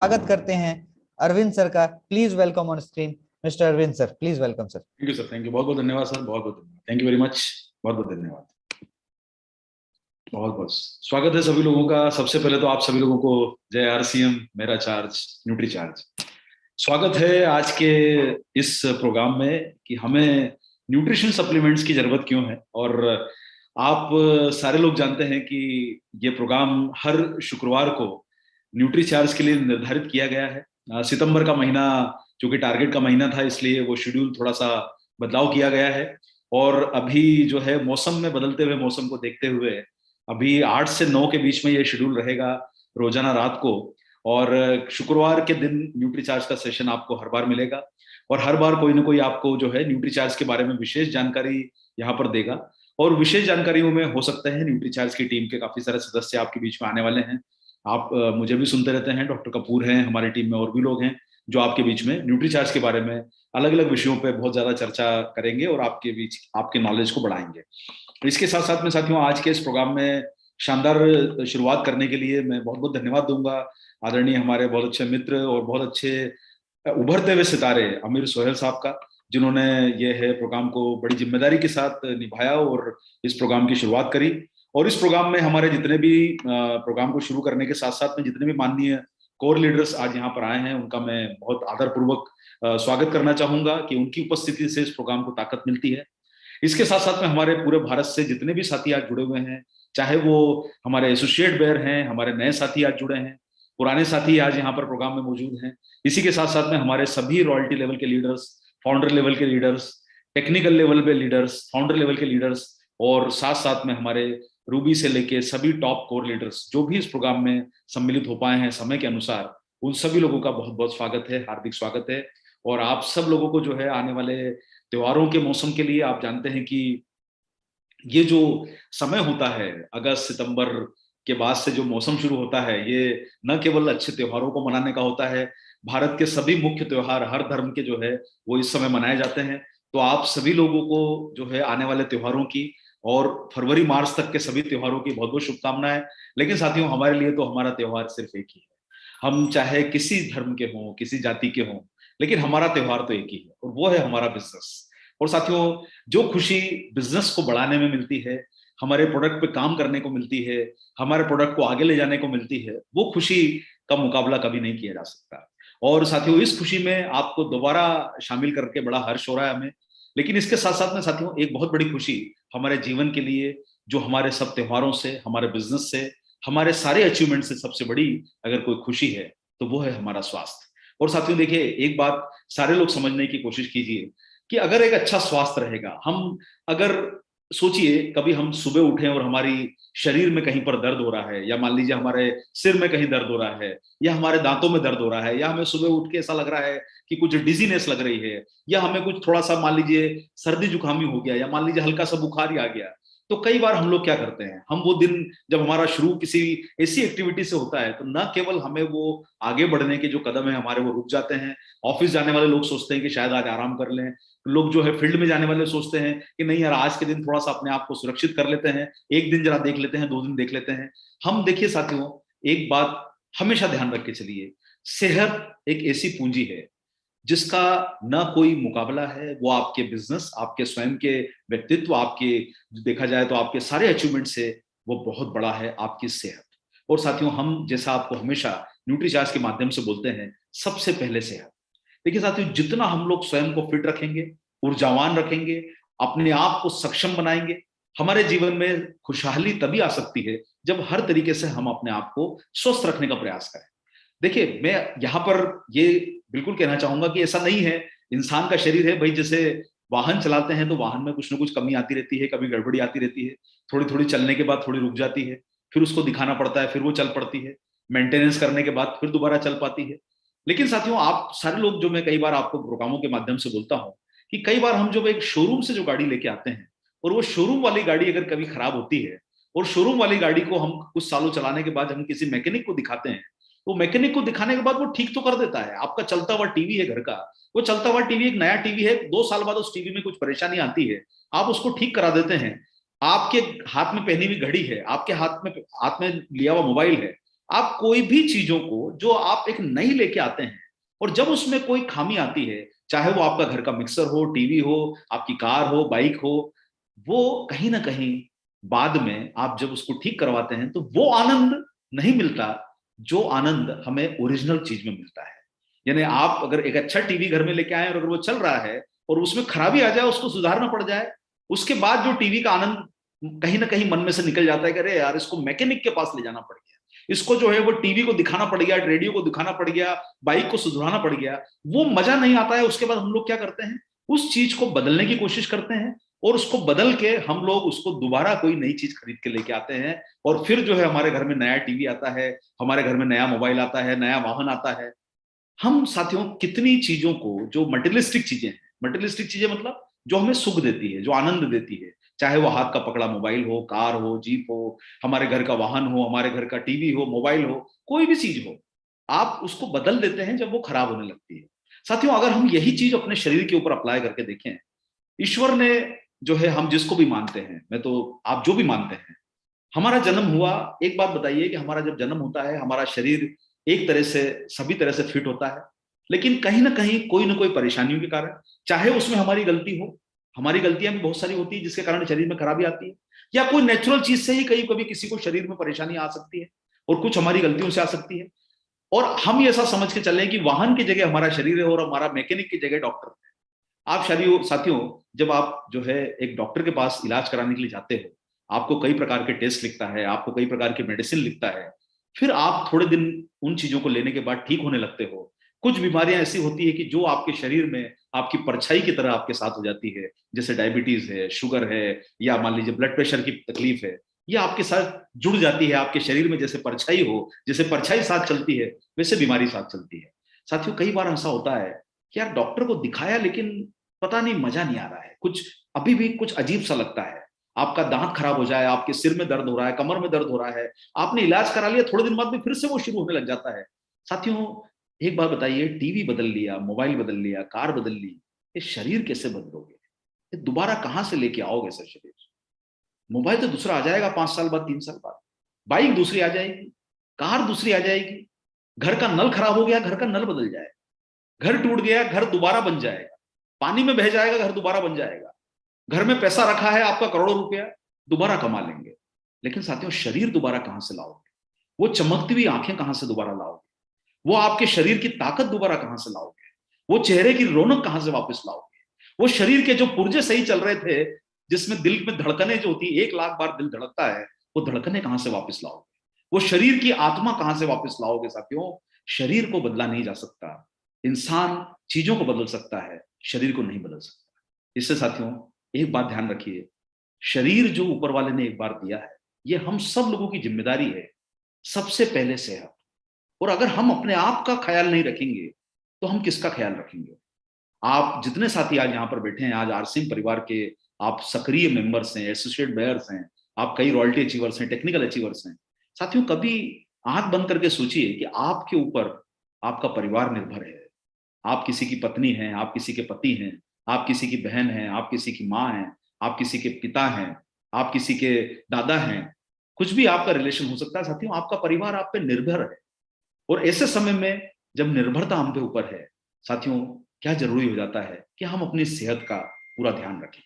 स्वागत करते हैं अरविंद सर का। Please welcome on screen mister Arvind sir, please welcome sir. Thank you sir, thank you, बहुत बहुत धन्यवाद सर, बहुत बहुत धन्यवाद, थैंक यू वेरी मच, बहुत बहुत धन्यवाद। बहुत बहुत स्वागत है सभी लोगों का। सबसे पहले तो आप सभी लोगों को जय आरसीएम, मेरा चार्ज, न्यूट्री चार्ज। स्वागत है आज के इस प्रोग्राम में कि हमें न्यूट्रिशन सप्लीमेंट्स की जरूरत क्यों है। और आप सारे लोग जानते हैं कि ये प्रोग्राम हर शुक्रवार को न्यूट्री चार्ज के लिए निर्धारित किया गया है। सितंबर का महीना चूंकि टारगेट का महीना था, इसलिए वो शेड्यूल थोड़ा सा बदलाव किया गया है। और अभी जो है मौसम में बदलते हुए मौसम को देखते हुए अभी 8 से 9 के बीच में ये शेड्यूल रहेगा रोजाना रात को। और शुक्रवार के दिन न्यूट्री चार्ज का सेशन आपको हर बार मिलेगा और हर बार कोई ना कोई आपको जो है न्यूट्री चार्ज के बारे में विशेष जानकारी यहाँ पर देगा। और विशेष जानकारियों में हो सकता है न्यूट्री चार्ज की टीम के काफी सारे सदस्य आपके बीच में आने वाले हैं। आप मुझे भी सुनते रहते हैं, डॉक्टर कपूर हैं हमारी टीम में, और भी लोग हैं जो आपके बीच में न्यूट्री चार्ज के बारे में अलग अलग विषयों पे बहुत ज्यादा चर्चा करेंगे और आपके बीच आपके नॉलेज को बढ़ाएंगे। इसके साथ साथ में साथियों, आज के इस प्रोग्राम में शानदार शुरुआत करने के लिए मैं बहुत बहुत धन्यवाद दूंगा आदरणीय हमारे बहुत अच्छे मित्र और बहुत अच्छे उभरते हुए सितारे अमीर सोहेल साहब का, जिन्होंने ये है प्रोग्राम को बड़ी जिम्मेदारी के साथ निभाया और इस प्रोग्राम की शुरुआत करी। और इस प्रोग्राम में हमारे जितने भी प्रोग्राम को शुरू करने के साथ साथ में जितने भी माननीय कोर लीडर्स आज यहाँ पर आए हैं, उनका मैं बहुत आदरपूर्वक स्वागत करना चाहूंगा कि उनकी उपस्थिति से इस प्रोग्राम को ताकत मिलती है। इसके साथ साथ में हमारे पूरे भारत से जितने भी साथी आज जुड़े हुए हैं, चाहे वो हमारे एसोसिएट बेयर हैं, हमारे नए साथी आज जुड़े हैं, पुराने साथी आज यहाँ पर प्रोग्राम में मौजूद हैं। इसी के साथ साथ में हमारे सभी रॉयल्टी लेवल के लीडर्स, फाउंडर लेवल के लीडर्स, टेक्निकल लेवल पे लीडर्स, फाउंडर लेवल के लीडर्स, और साथ साथ में हमारे रूबी से लेके सभी टॉप कोर लीडर्स जो भी इस प्रोग्राम में सम्मिलित हो पाए हैं समय के अनुसार, उन सभी लोगों का बहुत बहुत स्वागत है, हार्दिक स्वागत है। और आप सब लोगों को जो है आने वाले त्योहारों के मौसम के लिए, आप जानते हैं कि ये जो समय होता है अगस्त सितंबर के बाद से जो मौसम शुरू होता है, ये न केवल अच्छे त्योहारों को मनाने का होता है, भारत के सभी मुख्य त्योहार हर धर्म के जो है वो इस समय मनाए जाते हैं। तो आप सभी लोगों को जो है आने वाले त्योहारों की और फरवरी मार्च तक के सभी त्योहारों की बहुत बहुत शुभकामनाएं। लेकिन साथियों, हमारे लिए तो हमारा त्योहार सिर्फ एक ही है। हम चाहे किसी धर्म के हों, किसी जाति के हों, लेकिन हमारा त्योहार तो एक ही है और वो है हमारा बिजनेस। और साथियों, जो खुशी बिजनेस को बढ़ाने में मिलती है, हमारे प्रोडक्ट पे काम करने को मिलती है, हमारे प्रोडक्ट को आगे ले जाने को मिलती है, वो खुशी का मुकाबला कभी नहीं किया जा सकता। और साथियों, इस खुशी में आपको दोबारा शामिल करके बड़ा हर्ष हो रहा है हमें। लेकिन इसके साथ साथ में साथियों, एक बहुत बड़ी खुशी हमारे जीवन के लिए, जो हमारे सब त्योहारों से, हमारे बिजनेस से, हमारे सारे अचीवमेंट से सबसे बड़ी अगर कोई खुशी है तो वो है हमारा स्वास्थ्य। और साथियों देखिए, एक बात सारे लोग समझने की कोशिश कीजिए कि अगर एक अच्छा स्वास्थ्य रहेगा, हम अगर सोचिए कभी हम सुबह उठे और हमारी शरीर में कहीं पर दर्द हो रहा है, या मान लीजिए हमारे सिर में कहीं दर्द हो रहा है, या हमारे दांतों में दर्द हो रहा है, या हमें सुबह उठ के ऐसा लग रहा है कि कुछ डिजीनेस लग रही है, या हमें कुछ थोड़ा सा मान लीजिए सर्दी जुकामी हो गया, या मान लीजिए हल्का सा बुखार ही आ गया, तो कई बार हम लोग क्या करते हैं, हम वो दिन जब हमारा शुरू किसी ऐसी एक्टिविटी से होता है तो न केवल हमें वो आगे बढ़ने के जो कदम है हमारे वो रुक जाते हैं। ऑफिस जाने वाले लोग सोचते हैं कि शायद आज आराम कर लें, लोग जो है फील्ड में जाने वाले सोचते हैं कि नहीं यार, आज के दिन थोड़ा सा अपने आप को सुरक्षित कर लेते हैं, एक दिन जरा देख लेते हैं, 2 दिन देख लेते हैं। हम देखिए साथियों, एक बात हमेशा ध्यान रख के चलिए, सेहत एक ऐसी पूंजी है जिसका ना कोई मुकाबला है। वो आपके बिजनेस, आपके स्वयं के व्यक्तित्व, आपके देखा जाए तो आपके सारे अचीवमेंट से वो बहुत बड़ा है, आपकी सेहत। और साथियों, हम जैसा आपको हमेशा न्यूट्रीचार्ज के माध्यम से बोलते हैं, सबसे पहले सेहत। देखिए साथियों, जितना हम लोग स्वयं को फिट रखेंगे, ऊर्जावान रखेंगे, अपने आप को सक्षम बनाएंगे, हमारे जीवन में खुशहाली तभी आ सकती है जब हर तरीके से हम अपने आप को स्वस्थ रखने का प्रयास करें। देखिए, मैं यहाँ पर ये बिल्कुल कहना चाहूंगा कि ऐसा नहीं है, इंसान का शरीर है भाई, जैसे वाहन चलाते हैं तो वाहन में कुछ ना कुछ कमी आती रहती है, कभी गड़बड़ी आती रहती है, थोड़ी थोड़ी चलने के बाद थोड़ी रुक जाती है, फिर उसको दिखाना पड़ता है, फिर वो चल पड़ती है, मेंटेनेंस करने के बाद फिर दोबारा चल पाती है। लेकिन साथियों, आप सारे लोग, जो मैं कई बार आपको प्रोग्रामों के माध्यम से बोलता हूँ कि कई बार हम जब एक शोरूम से जो गाड़ी लेके आते हैं और वो शोरूम वाली गाड़ी अगर कभी खराब होती है, और शोरूम वाली गाड़ी को हम कुछ सालों चलाने के बाद हम किसी मैकेनिक को दिखाते हैं, तो मैकेनिक को दिखाने के बाद वो ठीक तो कर देता है। आपका चलता हुआ टीवी है घर का, वो चलता हुआ टीवी एक नया टीवी है, 2 साल बाद उस टीवी में कुछ परेशानी आती है, आप उसको ठीक करा देते हैं। आपके हाथ में पहनी हुई घड़ी है, आपके हाथ में लिया हुआ मोबाइल है, आप कोई भी चीजों को जो आप एक नई लेके आते हैं और जब उसमें कोई खामी आती है, चाहे वो आपका घर का मिक्सर हो, टीवी हो, आपकी कार हो, बाइक हो, वो कहीं ना कहीं बाद में आप जब उसको ठीक करवाते हैं तो वो आनंद नहीं मिलता जो आनंद हमें ओरिजिनल चीज में मिलता है। यानी आप अगर एक अच्छा टीवी घर में लेके आए और अगर वो चल रहा है और उसमें खराबी आ जाए, उसको सुधारना पड़ जाए, उसके बाद जो टीवी का आनंद कहीं ना कहीं मन में से निकल जाता है कि अरे यार इसको मैकेनिक के पास ले जाना पड़ गया, इसको जो है वो टीवी को दिखाना पड़ गया, रेडियो को दिखाना पड़ गया, बाइक को सुधराना पड़ गया, वो मजा नहीं आता है। उसके बाद हम लोग क्या करते हैं, उस चीज को बदलने की कोशिश करते हैं और उसको बदल के हम लोग उसको दोबारा कोई नई चीज खरीद के लेके आते हैं और फिर जो है हमारे घर में नया टीवी आता है, हमारे घर में नया मोबाइल आता है, नया वाहन आता है। हम साथियों कितनी चीजों को, जो मटेरियलिस्टिक चीजें हैं, मटेरियलिस्टिक चीजें मतलब जो हमें सुख देती है, जो आनंद देती है, चाहे वो हाथ का पकड़ा मोबाइल हो, कार हो, जीप हो, हमारे घर का वाहन हो, हमारे घर का टीवी हो, मोबाइल हो, कोई भी चीज हो, आप उसको बदल देते हैं जब वो खराब होने लगती है। साथियों अगर हम यही चीज अपने शरीर के ऊपर अप्लाई करके देखें, ईश्वर ने जो है, हम जिसको भी मानते हैं, मैं तो आप जो भी मानते हैं, हमारा जन्म हुआ, एक बात बताइए कि हमारा जब जन्म होता है हमारा शरीर एक तरह से सभी तरह से फिट होता है, लेकिन कहीं ना कोई परेशानियों के कारण, चाहे उसमें हमारी गलती हो, हमारी गलतियां भी बहुत सारी होती है जिसके कारण शरीर में खराबी आती है, या कोई नेचुरल चीज से ही कहीं कभी किसी को शरीर में परेशानी आ सकती है और कुछ हमारी गलतियों से आ सकती है। और हम ये ऐसा समझ के चले कि वाहन की जगह हमारा शरीर है और हमारा मैकेनिक की जगह डॉक्टर है। आप साथियों जब आप जो है एक डॉक्टर के पास इलाज कराने के लिए जाते हो, आपको कई प्रकार के टेस्ट लिखता है, आपको कई प्रकार की मेडिसिन लिखता है, फिर आप थोड़े दिन उन चीजों को लेने के बाद ठीक होने लगते हो। कुछ बीमारियां ऐसी होती है कि जो आपके शरीर में आपकी परछाई की तरह आपके साथ हो जाती है, जैसे डायबिटीज है, शुगर है, या मान लीजिए ब्लड प्रेशर की तकलीफ है, ये आपके साथ जुड़ जाती है, आपके शरीर में जैसे परछाई हो, जैसे परछाई साथ चलती है वैसे बीमारी साथ चलती है। साथियों कई बार ऐसा होता है कि यार डॉक्टर को दिखाया लेकिन पता नहीं मजा नहीं आ रहा है, कुछ अभी भी कुछ अजीब सा लगता है, आपका दांत खराब हो जाए, आपके सिर में दर्द हो रहा है, कमर में दर्द हो रहा है, आपने इलाज करा लिया, थोड़े दिन बाद में फिर से वो शुरू होने लग जाता है। साथियों एक बात बताइए, टीवी बदल लिया, मोबाइल बदल लिया, कार बदल ली, ये शरीर कैसे बदलोगे? ये दोबारा कहां से लेके आओगे सर शरीर? मोबाइल तो दूसरा आ जाएगा 5 साल बाद, 3 साल बाद, बाइक दूसरी आ जाएगी, कार दूसरी आ जाएगी, घर का नल खराब हो गया, घर का नल बदल जाएगा, घर टूट गया, घर दोबारा बन जाएगा, पानी में बह जाएगा, घर दोबारा बन जाएगा, घर में पैसा रखा है आपका करोड़ों रुपया, दोबारा कमा लेंगे। लेकिन साथियों शरीर दोबारा कहां से लाओगे? वो चमकती हुई आंखें कहां से दोबारा लाओगे? वो आपके शरीर की ताकत दोबारा कहां से लाओगे? वो चेहरे की रौनक कहां से वापस लाओगे? वो शरीर के जो पुर्जे सही चल रहे थे, जिसमें दिल में धड़कने जो होती है, 1 लाख बार दिल धड़कता है, वो धड़कने कहां से वापस लाओगे? वो शरीर की आत्मा कहां से वापस लाओगे? साथियों शरीर को बदला नहीं जा सकता, इंसान चीजों को बदल सकता है, शरीर को नहीं बदल सकता। इससे साथियों एक बात ध्यान रखिए, शरीर जो ऊपर वाले ने एक बार दिया है, ये हम सब लोगों की जिम्मेदारी है, सबसे पहले सेहत। और अगर हम अपने आप का ख्याल नहीं रखेंगे तो हम किसका ख्याल रखेंगे? आप जितने साथी आज यहाँ पर बैठे हैं, आज आरसीएम परिवार के आप सक्रिय मेंबर्स हैं, एसोसिएट मेयर्स हैं, आप कई रॉयल्टी अचीवर्स हैं, टेक्निकल अचीवर्स हैं। साथियों कभी आंख बंद करके सोचिए कि आपके ऊपर आपका परिवार निर्भर है। आप किसी की पत्नी हैं, आप किसी के पति हैं, आप किसी की बहन हैं, आप किसी की माँ हैं, आप किसी के पिता हैं, आप किसी के दादा हैं, कुछ भी आपका रिलेशन हो सकता है। साथियों आपका परिवार आप पे निर्भर है और ऐसे समय में जब निर्भरता हम पे ऊपर है, साथियों क्या जरूरी हो जाता है कि हम अपनी सेहत का पूरा ध्यान रखें।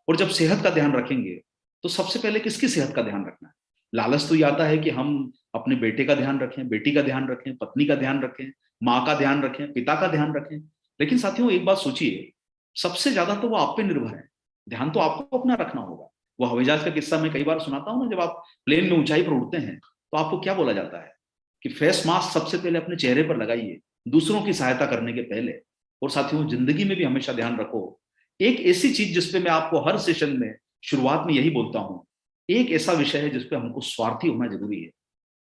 और जब सेहत का ध्यान रखेंगे तो सबसे पहले किसकी सेहत का ध्यान रखना है? लालच तो ये आता है कि हम अपने बेटे का ध्यान रखें, बेटी का ध्यान रखें, पत्नी का ध्यान रखें, माँ का ध्यान रखें, पिता का ध्यान रखें। लेकिन साथियों एक बात सोचिए, सबसे ज्यादा तो वो आप पे निर्भर है, ध्यान तो आपको अपना रखना होगा। वो हवाई जहाज का किस्सा मैं कई बार सुनाता हूँ ना, जब आप प्लेन में ऊंचाई पर उड़ते हैं तो आपको क्या बोला जाता है कि फेस मास्क सबसे पहले अपने चेहरे पर लगाइए, दूसरों की सहायता करने के पहले। और साथियों जिंदगी में भी हमेशा ध्यान रखो, एक ऐसी चीज जिसपे मैं आपको हर सेशन में शुरुआत में यही बोलता हूं, एक ऐसा विषय है जिसपे हमको स्वार्थी होना जरूरी है।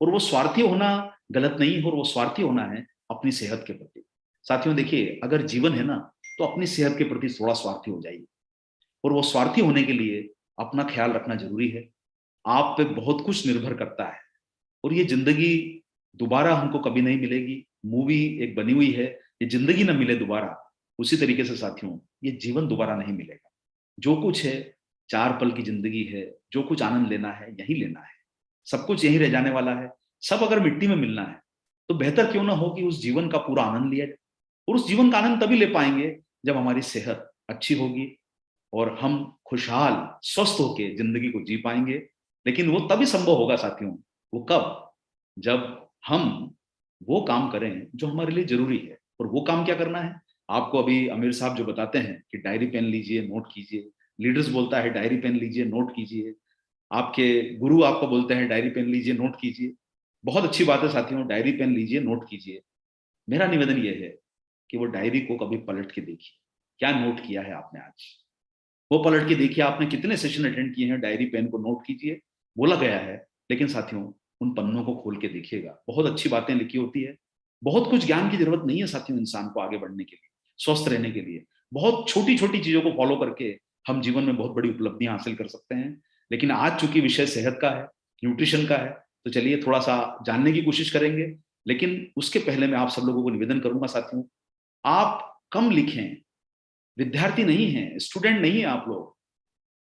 और वो स्वार्थी होना गलत नहीं है, और वो स्वार्थी होना है अपनी सेहत के प्रति। साथियों देखिए, अगर जीवन है ना तो अपनी सेहत के प्रति थोड़ा स्वार्थी हो जाइए। और वो स्वार्थी होने के लिए अपना ख्याल रखना जरूरी है। आप पे बहुत कुछ निर्भर करता है और ये जिंदगी दोबारा हमको कभी नहीं मिलेगी। मूवी एक बनी हुई है, ये जिंदगी ना मिले दोबारा, उसी तरीके से साथियों ये जीवन दोबारा नहीं मिलेगा। जो कुछ है 4 पल की जिंदगी है, जो कुछ आनंद लेना है यही लेना है, सब कुछ यही रह जाने वाला है। सब अगर मिट्टी में मिलना है तो बेहतर क्यों ना हो कि उस जीवन का पूरा आनंद लिया जाए। और उस जीवन का आनंद तभी ले पाएंगे जब हमारी सेहत अच्छी होगी और हम खुशहाल स्वस्थ होकर जिंदगी को जी पाएंगे। लेकिन वो तभी संभव होगा साथियों, वो कब, जब हम वो काम करें जो हमारे लिए जरूरी है। और वो काम क्या करना है? आपको अभी आमिर साहब जो बताते हैं कि डायरी पेन लीजिए, नोट कीजिए, लीडर्स बोलता है डायरी पेन लीजिए, नोट कीजिए, आपके गुरु आपको बोलते हैं डायरी पेन लीजिए, नोट कीजिए। बहुत अच्छी बात है साथियों, डायरी पेन लीजिए, नोट कीजिए। मेरा निवेदन यह है कि वो डायरी को कभी पलट के देखिए, क्या नोट किया है आपने आज। वो पलट के देखिए आपने कितने सेशन अटेंड किए हैं, डायरी पेन को नोट कीजिए। बोला गया है, लेकिन साथियों उन पन्नों को खोल के देखिएगा, बहुत अच्छी बातें लिखी होती है। बहुत कुछ ज्ञान की जरूरत नहीं है साथियों इंसान को आगे बढ़ने के लिए, स्वस्थ रहने के लिए। बहुत छोटी छोटी चीजों को फॉलो करके हम जीवन में बहुत बड़ी उपलब्धियां हासिल कर सकते हैं। लेकिन आज चूंकि विषय सेहत का है, न्यूट्रिशन का है, तो चलिए थोड़ा सा जानने की कोशिश करेंगे। लेकिन उसके पहले मैं आप सब लोगों को निवेदन करूंगा साथियों, आप कम लिखें। विद्यार्थी नहीं है, स्टूडेंट नहीं है आप लोग।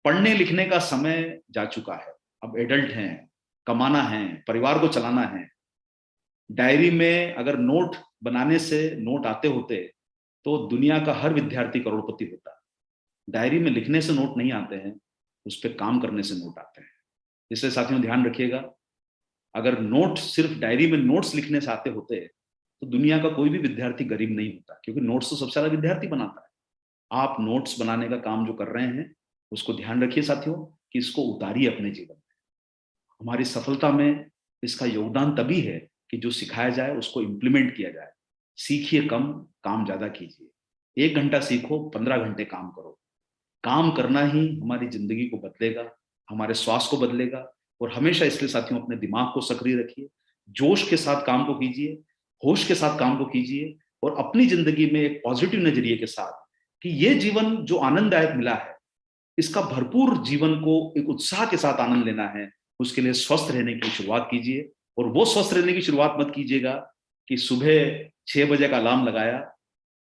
पढ़ने लिखने का समय जा चुका है, अब एडल्ट हैं, कमाना है, परिवार को चलाना है। डायरी में अगर नोट बनाने से नोट आते होते तो दुनिया का हर विद्यार्थी करोड़पति होता। डायरी में लिखने से नोट नहीं आते हैं, उस पर काम करने से नोट आते हैं। इसलिए साथियों ध्यान रखिएगा, अगर नोट सिर्फ डायरी में नोट्स लिखने से आते होते तो दुनिया का कोई भी विद्यार्थी गरीब नहीं होता, क्योंकि नोट्स तो सबसे ज्यादा विद्यार्थी बनाता है। आप नोट्स बनाने का काम जो कर रहे हैं उसको ध्यान रखिए साथियों, कि इसको उतारिए अपने जीवन में। हमारी सफलता में इसका योगदान तभी है कि जो सिखाया जाए उसको इम्प्लीमेंट किया जाए। सीखिए कम, काम ज्यादा कीजिए। 1 घंटा सीखो, 15 घंटे काम करो। काम करना ही हमारी जिंदगी को बदलेगा, हमारे स्वास्थ्य को बदलेगा। और हमेशा इसलिए साथियों अपने दिमाग को सक्रिय रखिए, जोश के साथ काम को कीजिए, होश के साथ काम को कीजिए, और अपनी जिंदगी में एक पॉजिटिव नजरिए के साथ कि ये जीवन जो आनंददायक मिला है, इसका भरपूर जीवन को एक उत्साह के साथ आनंद लेना है। उसके लिए स्वस्थ रहने की शुरुआत कीजिए। और वो स्वस्थ रहने की शुरुआत मत कीजिएगा कि सुबह 6 बजे का अलार्म लगाया,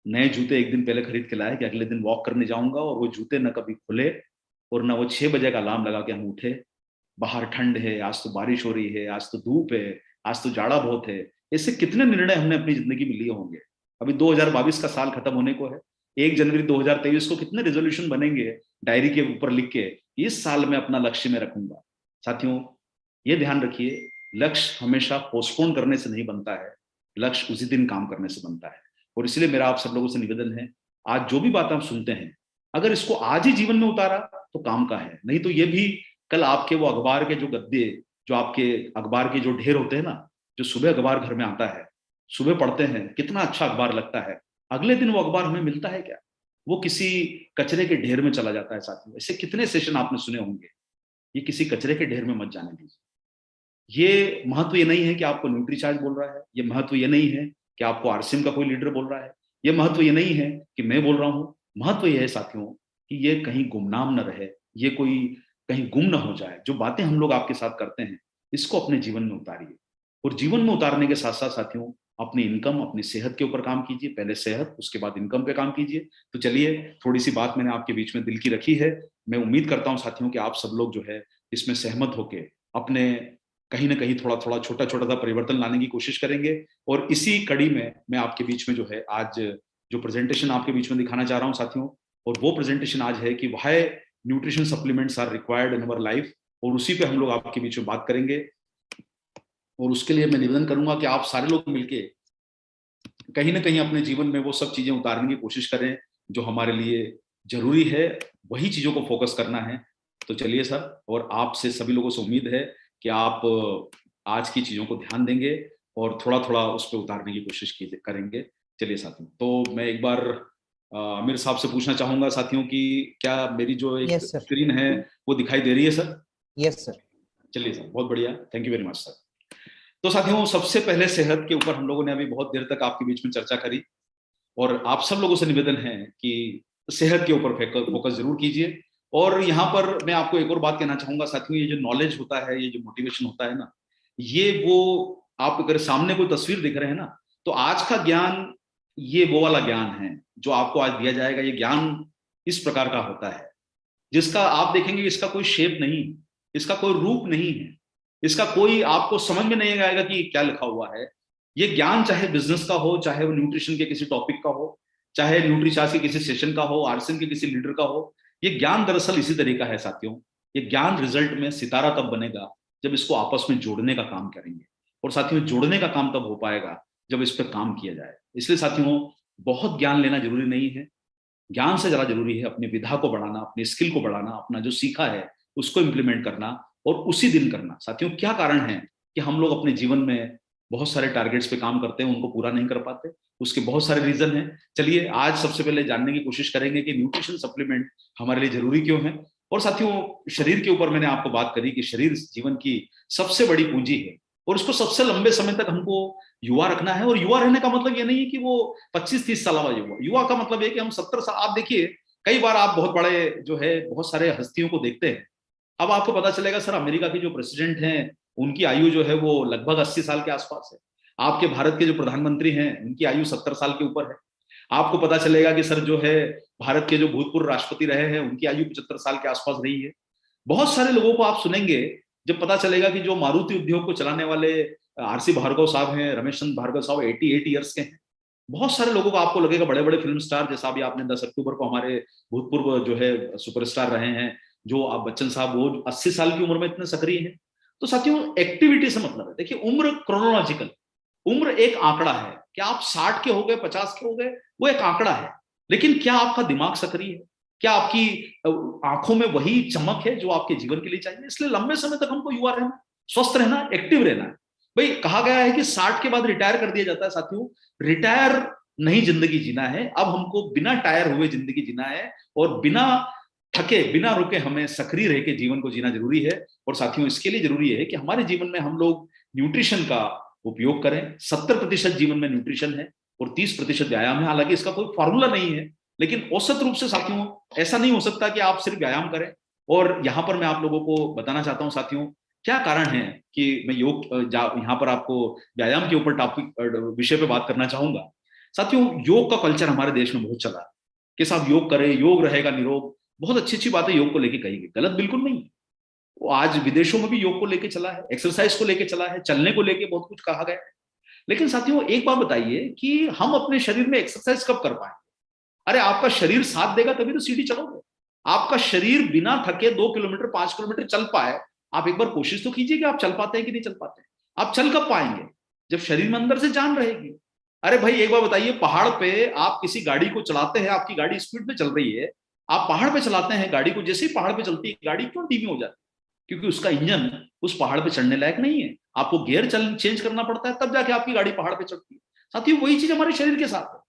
नए जूते एक दिन पहले खरीद के लाए कि अगले दिन वॉक करने जाऊंगा, और वो जूते न कभी खुले और न वो 6 बजे का अलार्म लगा के हम उठे। बाहर ठंड है, आज तो बारिश हो रही है, आज तो धूप है, आज तो जाड़ा बहुत है। ऐसे कितने निर्णय हमने अपनी जिंदगी में लिए होंगे। अभी 2022 का साल खत्म होने को है, 1 जनवरी 2023 को कितने रेजोल्यूशन बनेंगे डायरी के ऊपर लिख के, इस साल में अपना लक्ष्य में रखूंगा। साथियों ये ध्यान रखिए, लक्ष्य हमेशा पोस्टपोन करने से नहीं बनता है, लक्ष्य उसी दिन काम करने से बनता है। और इसलिए मेरा आप सब लोगों से निवेदन है, आज जो भी बात आप सुनते हैं, अगर इसको आज ही जीवन में उतारा तो काम का है, नहीं तो ये भी कल आपके वो अखबार के जो गद्दे, जो आपके अखबार के जो ढेर होते हैं ना, जो सुबह अखबार घर में आता है, सुबह पढ़ते हैं, कितना अच्छा अखबार लगता है, अगले दिन वो अखबार हमें मिलता है क्या? वो किसी कचरे के ढेर में चला जाता है साथियों। ऐसे कितने सेशन आपने सुने होंगे। ये किसी कचरे के ढेर में मत जाने दीजिए। ये महत्व ये नहीं है कि आपको न्यूट्रीचार्ज बोल रहा है, ये महत्व ये नहीं है कि आपको आरसीएम का कोई लीडर बोल रहा है, ये महत्व ये नहीं है कि मैं बोल रहा हूं। महत्व ये है साथियों कि ये कहीं गुमनाम न रहे, ये कोई कहीं गुम ना हो जाए। जो बातें हम लोग आपके साथ करते हैं इसको अपने जीवन में उतारिए। और जीवन में उतारने के साथ साथ साथियों अपनी इनकम, अपनी सेहत के ऊपर काम कीजिए। पहले सेहत, उसके बाद इनकम पे काम कीजिए। तो चलिए, थोड़ी सी बात मैंने आपके बीच में दिल की रखी है। मैं उम्मीद करता हूं साथियों कि आप सब लोग जो है इसमें सहमत होके अपने कहीं ना कहीं थोड़ा थोड़ा छोटा छोटा सा परिवर्तन लाने की कोशिश करेंगे। और इसी कड़ी में मैं आपके बीच में जो है आज जो प्रेजेंटेशन आपके बीच में दिखाना चाह रहा हूं साथियों, और वो प्रेजेंटेशन आज है कि why nutrition supplements are required in our life. और उसी पे हम लोग आपके बीच में बात करेंगे। और उसके लिए मैं निवेदन करूंगा कि आप सारे लोग मिलके कहीं ना कहीं अपने जीवन में वो सब चीजें उतारने की कोशिश करें जो हमारे लिए जरूरी है, वही चीजों को फोकस करना है। तो चलिए सर, और आपसे सभी लोगों से उम्मीद है कि आप आज की चीजों को ध्यान देंगे और थोड़ा थोड़ा उस पर उतारने की कोशिश करेंगे। चलिए साथियों, तो मैं एक बार आमिर साहब से पूछना चाहूंगा साथियों कि क्या मेरी जो एक यस सर। स्क्रीन है वो दिखाई दे रही है सर? Yes sir. चलिए सर, बहुत बढ़िया, thank you very much sir. तो साथियों सबसे पहले सेहत के ऊपर हम लोगों ने अभी बहुत देर तक आपके बीच में चर्चा करी, और आप सब लोगों से निवेदन है कि सेहत के ऊपर फोकस जरूर कीजिए। और यहाँ पर मैं आपको एक और बात कहना चाहूंगा साथियों, ये जो नॉलेज होता है, ये जो मोटिवेशन होता है ना, ये वो आप अगर सामने कोई तस्वीर दिख रहे हैं ना, तो आज का ज्ञान ये वो वाला ज्ञान है जो आपको आज दिया जाएगा। ये ज्ञान इस प्रकार का होता है जिसका आप देखेंगे इसका कोई शेप नहीं, इसका कोई रूप नहीं है, इसका कोई आपको समझ में नहीं आएगा कि क्या लिखा हुआ है। ये ज्ञान चाहे बिजनेस का हो, चाहे वो न्यूट्रिशन के किसी टॉपिक का हो, चाहे न्यूट्रीचार्ज के किसी सेशन का हो, आरसीएम के किसी लीडर का हो, ये ज्ञान दरअसल इसी तरीका है साथियों। ये ज्ञान रिजल्ट में सितारा तब बनेगा जब इसको आपस में जोड़ने का काम करेंगे, और साथियों जोड़ने का काम तब हो पाएगा जब इस पर काम किया जाए। इसलिए साथियों बहुत ज्ञान लेना जरूरी नहीं है, ज्ञान से ज्यादा जरूरी है अपनी विधा को बढ़ाना, अपनी स्किल को बढ़ाना, अपना जो सीखा है उसको इम्प्लीमेंट करना और उसी दिन करना। साथियों क्या कारण है कि हम लोग अपने जीवन में बहुत सारे टारगेट्स पे काम करते हैं, उनको पूरा नहीं कर पाते, उसके बहुत सारे रीजन हैं। चलिए आज सबसे पहले जानने की कोशिश करेंगे कि न्यूट्रिशन सप्लीमेंट हमारे लिए जरूरी क्यों है। और साथियों शरीर के ऊपर मैंने आपको बात करी कि शरीर जीवन की सबसे बड़ी पूंजी है और उसको सबसे लंबे समय तक हमको युवा रखना है। और युवा रहने का मतलब ये नहीं है कि वो 25-30 साल वाला युवा, युवा का मतलब है कि हम 70 साल। आप देखिए कई बार आप बहुत बड़े जो है बहुत सारे हस्तियों को देखते हैं, अब आपको पता चलेगा सर अमेरिका के जो प्रेसिडेंट हैं उनकी आयु जो है वो लगभग 80 साल के आसपास है। आपके भारत के जो प्रधानमंत्री हैं उनकी आयु 70 साल के ऊपर है। आपको पता चलेगा कि सर जो है भारत के जो भूतपूर्व राष्ट्रपति रहे हैं उनकी आयु 75 साल के आसपास रही है। बहुत सारे लोगों को आप सुनेंगे, जब पता चलेगा कि जो मारुति उद्योग को चलाने वाले आरसी भार्गव साहब हैं, रमेश चंद्र भार्गव साहब 88 ईयर्स के हैं। बहुत सारे लोगों को आपको लगेगा बड़े बड़े फिल्म स्टार, जैसा भी आपने 10 अक्टूबर को हमारे भूतपूर्व जो है सुपरस्टार रहे हैं जो आप बच्चन साहब, वो 80 साल की उम्र में इतने सक्रिय हैं। तो साथियों एक्टिविटी से मतलब है, देखिए उम्र क्रोनोलॉजिकल, उम्र एक आंकड़ा है। क्या आप 60 के हो गए, 50 के हो गए, वो एक आंकड़ा है, लेकिन क्या आपका दिमाग सक्रिय है, क्या आपकी आंखों में वही चमक है जो आपके जीवन के लिए चाहिए। इसलिए लंबे समय तक हमको युवा रहना, स्वस्थ रहना, एक्टिव रहना है। भाई कहा गया है कि 60 के बाद रिटायर कर दिया जाता है। साथियों रिटायर नहीं जिंदगी जीना है, अब हमको बिना टायर हुए जिंदगी जीना है और बिना थके बिना रुके हमें सक्रिय रह के जीवन को जीना जरूरी है। और साथियों इसके लिए जरूरी है कि हमारे जीवन में हम लोग न्यूट्रिशन का उपयोग करें। 70% जीवन में न्यूट्रिशन है और 30% व्यायाम है। हालांकि इसका कोई फॉर्मूला नहीं है, लेकिन औसत रूप से साथियों ऐसा नहीं हो सकता कि आप सिर्फ व्यायाम करें। और यहां पर मैं आप लोगों को बताना चाहता हूं साथियों क्या कारण है कि मैं योग यहां पर आपको व्यायाम के ऊपर टॉपिक विषय पे बात करना चाहूंगा। साथियों योग का कल्चर हमारे देश में बहुत चला है कि साहब योग करें, योग रहेगा निरोग। बहुत अच्छी अच्छी बातें योग को लेके कही गई, गलत बिल्कुल नहीं है। वो आज विदेशों में भी योग को लेके चला है, एक्सरसाइज को लेके चला है, चलने को लेके बहुत कुछ कहा गया है। लेकिन साथियों एक बात बताइए कि हम अपने शरीर में एक्सरसाइज कब कर पाएंगे। अरे आपका शरीर साथ देगा तभी तो सीढ़ी चलोगे। आपका शरीर बिना थके 2 किलोमीटर 5 किलोमीटर चल पाए, आप एक बार कोशिश तो कीजिए कि आप चल पाते हैं कि नहीं चल पाते हैं। आप चल कब पाएंगे, जब शरीर में अंदर से जान रहेगी। अरे भाई एक बार बताइए, पहाड़ पे आप किसी गाड़ी को चलाते हैं, आपकी गाड़ी स्पीड में चल रही है, आप पहाड़ पे चलाते हैं गाड़ी को, जैसे ही पहाड़ पे चलती है गाड़ी क्यों धीमी हो जाती है, क्योंकि उसका इंजन उस पहाड़ पे चढ़ने लायक नहीं है। आपको गियर चेंज करना पड़ता है तब जाके आपकी गाड़ी पहाड़ पे चढ़ती है। साथियों वही चीज हमारे शरीर के साथ है।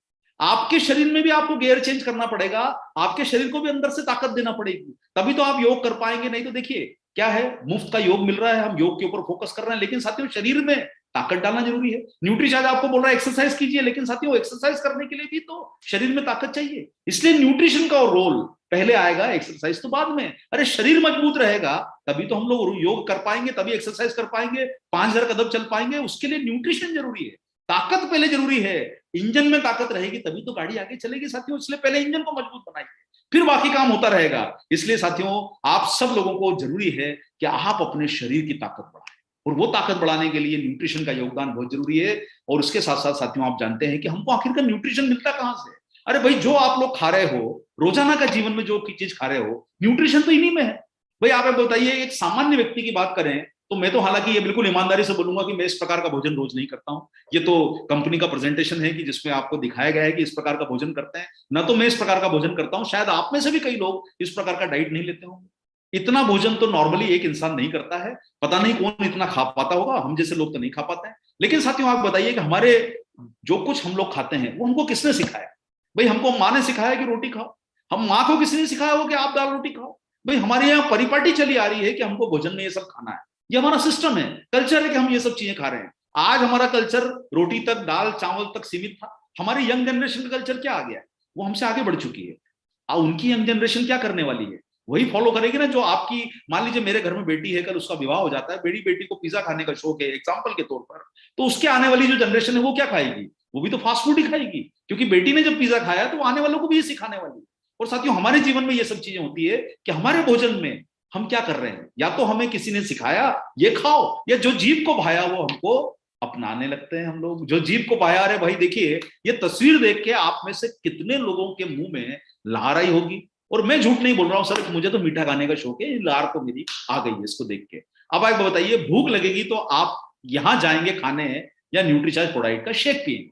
आपके शरीर में भी आपको गियर चेंज करना पड़ेगा, आपके शरीर को भी अंदर से ताकत देना पड़ेगी, तभी तो आप योग कर पाएंगे। नहीं तो देखिए क्या है, मुफ्त का योग मिल रहा है, हम योग के ऊपर फोकस कर रहे हैं, लेकिन साथियों शरीर में ताकत डालना जरूरी है। न्यूट्रीचार्ज आपको बोल रहा है एक्सरसाइज कीजिए, लेकिन साथियों एक्सरसाइज करने के लिए भी तो शरीर में ताकत चाहिए। इसलिए न्यूट्रिशन का रोल पहले आएगा, एक्सरसाइज तो बाद में। अरे शरीर मजबूत रहेगा तभी तो हम लोग योग कर पाएंगे, तभी एक्सरसाइज कर पाएंगे, 5000 कदम चल पाएंगे। उसके लिए न्यूट्रिशन जरूरी है, ताकत पहले जरूरी है। इंजन में ताकत रहेगी तभी तो गाड़ी आगे चलेगी साथियों। इसलिए पहले इंजन को मजबूत बनाइए, फिर बाकी काम होता रहेगा। इसलिए साथियों आप सब लोगों को जरूरी है कि आप अपने शरीर की ताकत बढ़ाएं, और वो ताकत बढ़ाने के लिए न्यूट्रिशन का योगदान बहुत जरूरी है। और उसके साथ साथ साथियों आप जानते हैं कि हमको आखिरकार न्यूट्रिशन मिलता कहां से। अरे भाई जो आप लोग खा रहे हो, रोजाना का जीवन में जो चीज खा रहे हो, न्यूट्रिशन तो इन्हीं में है। भाई आप बताइए एक सामान्य व्यक्ति की बात करें तो मैं तो हालांकि ये बिल्कुल ईमानदारी से बोलूंगा कि मैं इस प्रकार का भोजन रोज नहीं करता हूं। ये तो कंपनी का प्रेजेंटेशन है कि जिसमें आपको दिखाया गया है कि इस प्रकार का भोजन करते हैं, ना तो मैं इस प्रकार का भोजन करता हूं। शायद आप में से भी कई लोग इस प्रकार का डाइट नहीं लेते होंगे। इतना भोजन तो नॉर्मली एक इंसान नहीं करता है, पता नहीं कौन इतना खा पाता होगा, हम जैसे लोग तो नहीं खा पाते हैं। लेकिन साथियों आप बताइए कि हमारे जो कुछ हम लोग खाते हैं वो हमको किसने सिखाया। भाई हमको माँ ने सिखाया कि रोटी खाओ, हम माँ को किसने सिखाया हो कि आप दाल रोटी खाओ। भाई हमारे यहाँ परिपाटी चली आ रही है कि हमको भोजन में ये सब खाना है, ये हमारा सिस्टम है, कल्चर है कि हम ये सब चीजें खा रहे हैं। आज हमारा कल्चर रोटी तक, दाल चावल तक सीमित था। हमारी यंग जनरेशन का कल्चर क्या आ गया है, वो हमसे आगे बढ़ चुकी है। उनकी यंग जनरेशन क्या करने वाली है, वही फॉलो करेगी ना जो आपकी। मान लीजिए मेरे घर में बेटी है, कल उसका विवाह हो जाता है, बड़ी बेटी को पिज्जा खाने का शौक है एग्जाम्पल के तौर पर, तो उसके आने वाली जो जनरेशन है वो क्या खाएगी, वो भी तो फास्ट फूड ही खाएगी, क्योंकि बेटी ने जब पिज्जा खाया तो आने वालों को भी ये सिखाने वाली। और साथियों हमारे जीवन में ये सब चीजें होती है कि हमारे भोजन में हम क्या कर रहे हैं, या तो हमें किसी ने सिखाया ये खाओ, या जो जीभ को भाया वो हमको अपनाने लगते हैं हम लोग। जो जीभ को भाया, अरे भाई देखिए ये तस्वीर देख के आप में से कितने लोगों के मुंह में लार आई होगी। और मैं झूठ नहीं बोल रहा हूँ सर, मुझे तो मीठा खाने का शौक है, लार तो मेरी आ गई है इसको देख के। अब आप बताइए, भूख लगेगी तो आप यहां जाएंगे खाने या न्यूट्रीचार्ज प्रोडाइट का शेक पिएंगे?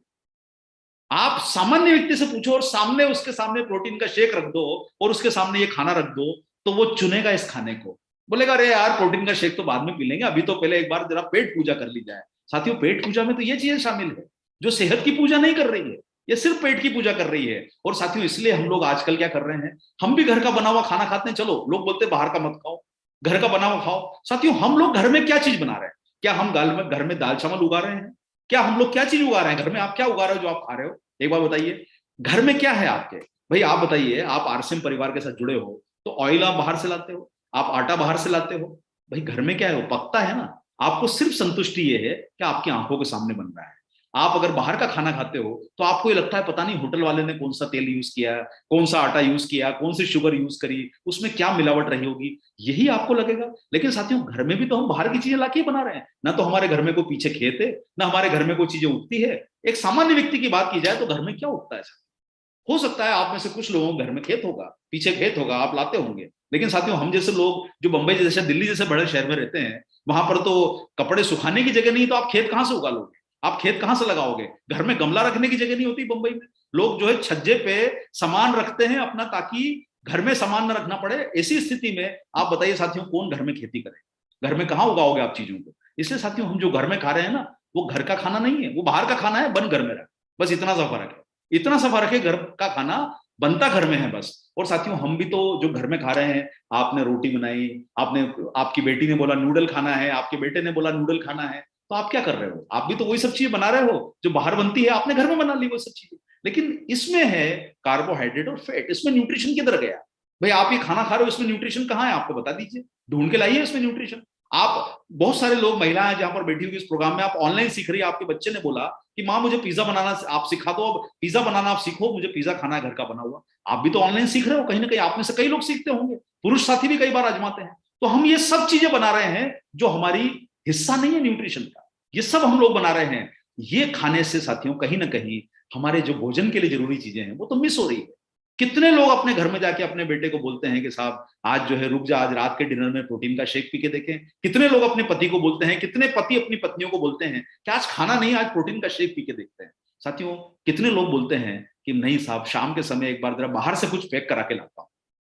आप सामान्य व्यक्ति से पूछो और सामने उसके सामने प्रोटीन का शेक रख दो और उसके सामने ये खाना रख दो, तो वो चुनेगा इस खाने को, बोलेगा अरे यार प्रोटीन का शेक तो बाद में पी लेंगे, अभी तो पहले एक बार जरा पेट पूजा कर ली जाए। साथियों, पेट पूजा में तो ये चीजें शामिल है जो सेहत की पूजा नहीं कर रही है, ये सिर्फ पेट की पूजा कर रही है। और साथियों, इसलिए हम लोग आजकल क्या कर रहे हैं, हम भी घर का बना हुआ खाना खाते हैं। चलो, लोग बोलते हैं बाहर का मत खाओ, घर का बना हुआ खाओ। साथियों, हम लोग घर में क्या चीज बना रहे हैं? क्या हम घर में दाल चावल उगा रहे हैं? क्या हम लोग क्या चीज उगा रहे हैं घर में? आप क्या उगा रहे हो जो आप खा रहे हो? एक बार बताइए, घर में क्या है आपके? भाई आप बताइए, आप आरसीएम परिवार के साथ जुड़े हो तो ऑयल आप बाहर से लाते हो, आप आटा बाहर से लाते हो। भाई घर में क्या है, वो पकता है ना। आपको सिर्फ संतुष्टि ये है कि आपकी आंखों के सामने बन रहा है। आप अगर बाहर का खाना खाते हो तो आपको ये लगता है पता नहीं होटल वाले ने कौन सा तेल यूज किया, कौन सा आटा यूज किया, कौन सी शुगर यूज करी, उसमें क्या मिलावट रही होगी, यही आपको लगेगा। लेकिन साथियों, घर में भी तो हम बाहर की चीजें लाके बना रहे हैं ना। तो हमारे घर में कोई पीछे खेत है, ना हमारे घर में कोई चीजें उगती है। एक सामान्य व्यक्ति की बात की जाए तो घर में क्या उगता है? हो सकता है आप में से कुछ लोगों के घर में खेत होगा, पीछे खेत होगा, आप लाते होंगे। लेकिन साथियों, हम जैसे लोग जो बंबई जैसे, दिल्ली जैसे बड़े शहर में रहते हैं, वहां पर तो कपड़े सुखाने की जगह नहीं, तो आप खेत कहां से उगा लोगे? आप खेत कहां से लगाओगे? घर में गमला रखने की जगह नहीं होती बंबई में। लोग जो है छज्जे पे सामान रखते हैं अपना, ताकि घर में सामान न रखना पड़े। ऐसी स्थिति में आप बताइए साथियों, कौन घर में खेती करे? घर में कहाँ उगाओगे आप चीजों को? इसलिए साथियों, हम जो घर में खा रहे हैं ना, वो घर का खाना नहीं है, वो बाहर का खाना है, बन घर में रहा। बस इतना सा फर्क है। इतना सा फर्क है, घर का खाना बनता घर में है बस। और साथियों, हम भी तो जो घर में खा रहे हैं, आपने रोटी बनाई, आपने, आपकी बेटी ने बोला नूडल खाना है, आपके बेटे ने बोला नूडल खाना है, तो आप क्या कर रहे हो? आप भी तो वही सब चीजें बना रहे हो जो बाहर बनती है, आपने घर में बना ली वो सब चीजें। लेकिन इसमें है कार्बोहाइड्रेट और फैट, इसमें न्यूट्रिशन किधर गया? भाई आप ये खाना खा रहे हो, इसमें न्यूट्रिशन कहाँ है? आपको बता दीजिए, ढूंढ के लाइए इसमें न्यूट्रिशन। आप बहुत सारे लोग, महिलाएं जहां पर बैठी हुई इस प्रोग्राम में, आप ऑनलाइन सीख रही है, आपके बच्चे ने बोला कि माँ मुझे पिज्जा बनाना आप सिखा दो, अब पिज्जा बनाना आप सीखो, मुझे पिज्जा खाना है घर का बना हुआ। आप भी तो ऑनलाइन सीख रहे हो, कहीं ना कहीं आप में से कई लोग सीखते होंगे, पुरुष साथी भी कई बार आजमाते हैं। तो हम ये सब चीजें बना रहे हैं जो हमारी हिस्सा नहीं है न्यूट्रिशन का, ये सब हम लोग बना रहे हैं। ये खाने से साथियों, कहीं ना कहीं हमारे जो भोजन के लिए जरूरी चीजें हैं वो तो मिस हो रही है। कितने लोग अपने घर में जाके अपने बेटे को बोलते हैं कि साहब आज जो है रुक जा, आज रात के डिनर में प्रोटीन का शेक पी के देखें। कितने लोग अपने पति को बोलते हैं, कितने पति अपनी पत्नियों को बोलते हैं कि आज खाना नहीं, आज प्रोटीन का शेक पी के देखते हैं। साथियों, कितने लोग बोलते हैं कि नहीं साहब, शाम के समय एक बार जरा बाहर से कुछ पैक करा के लाता हूं।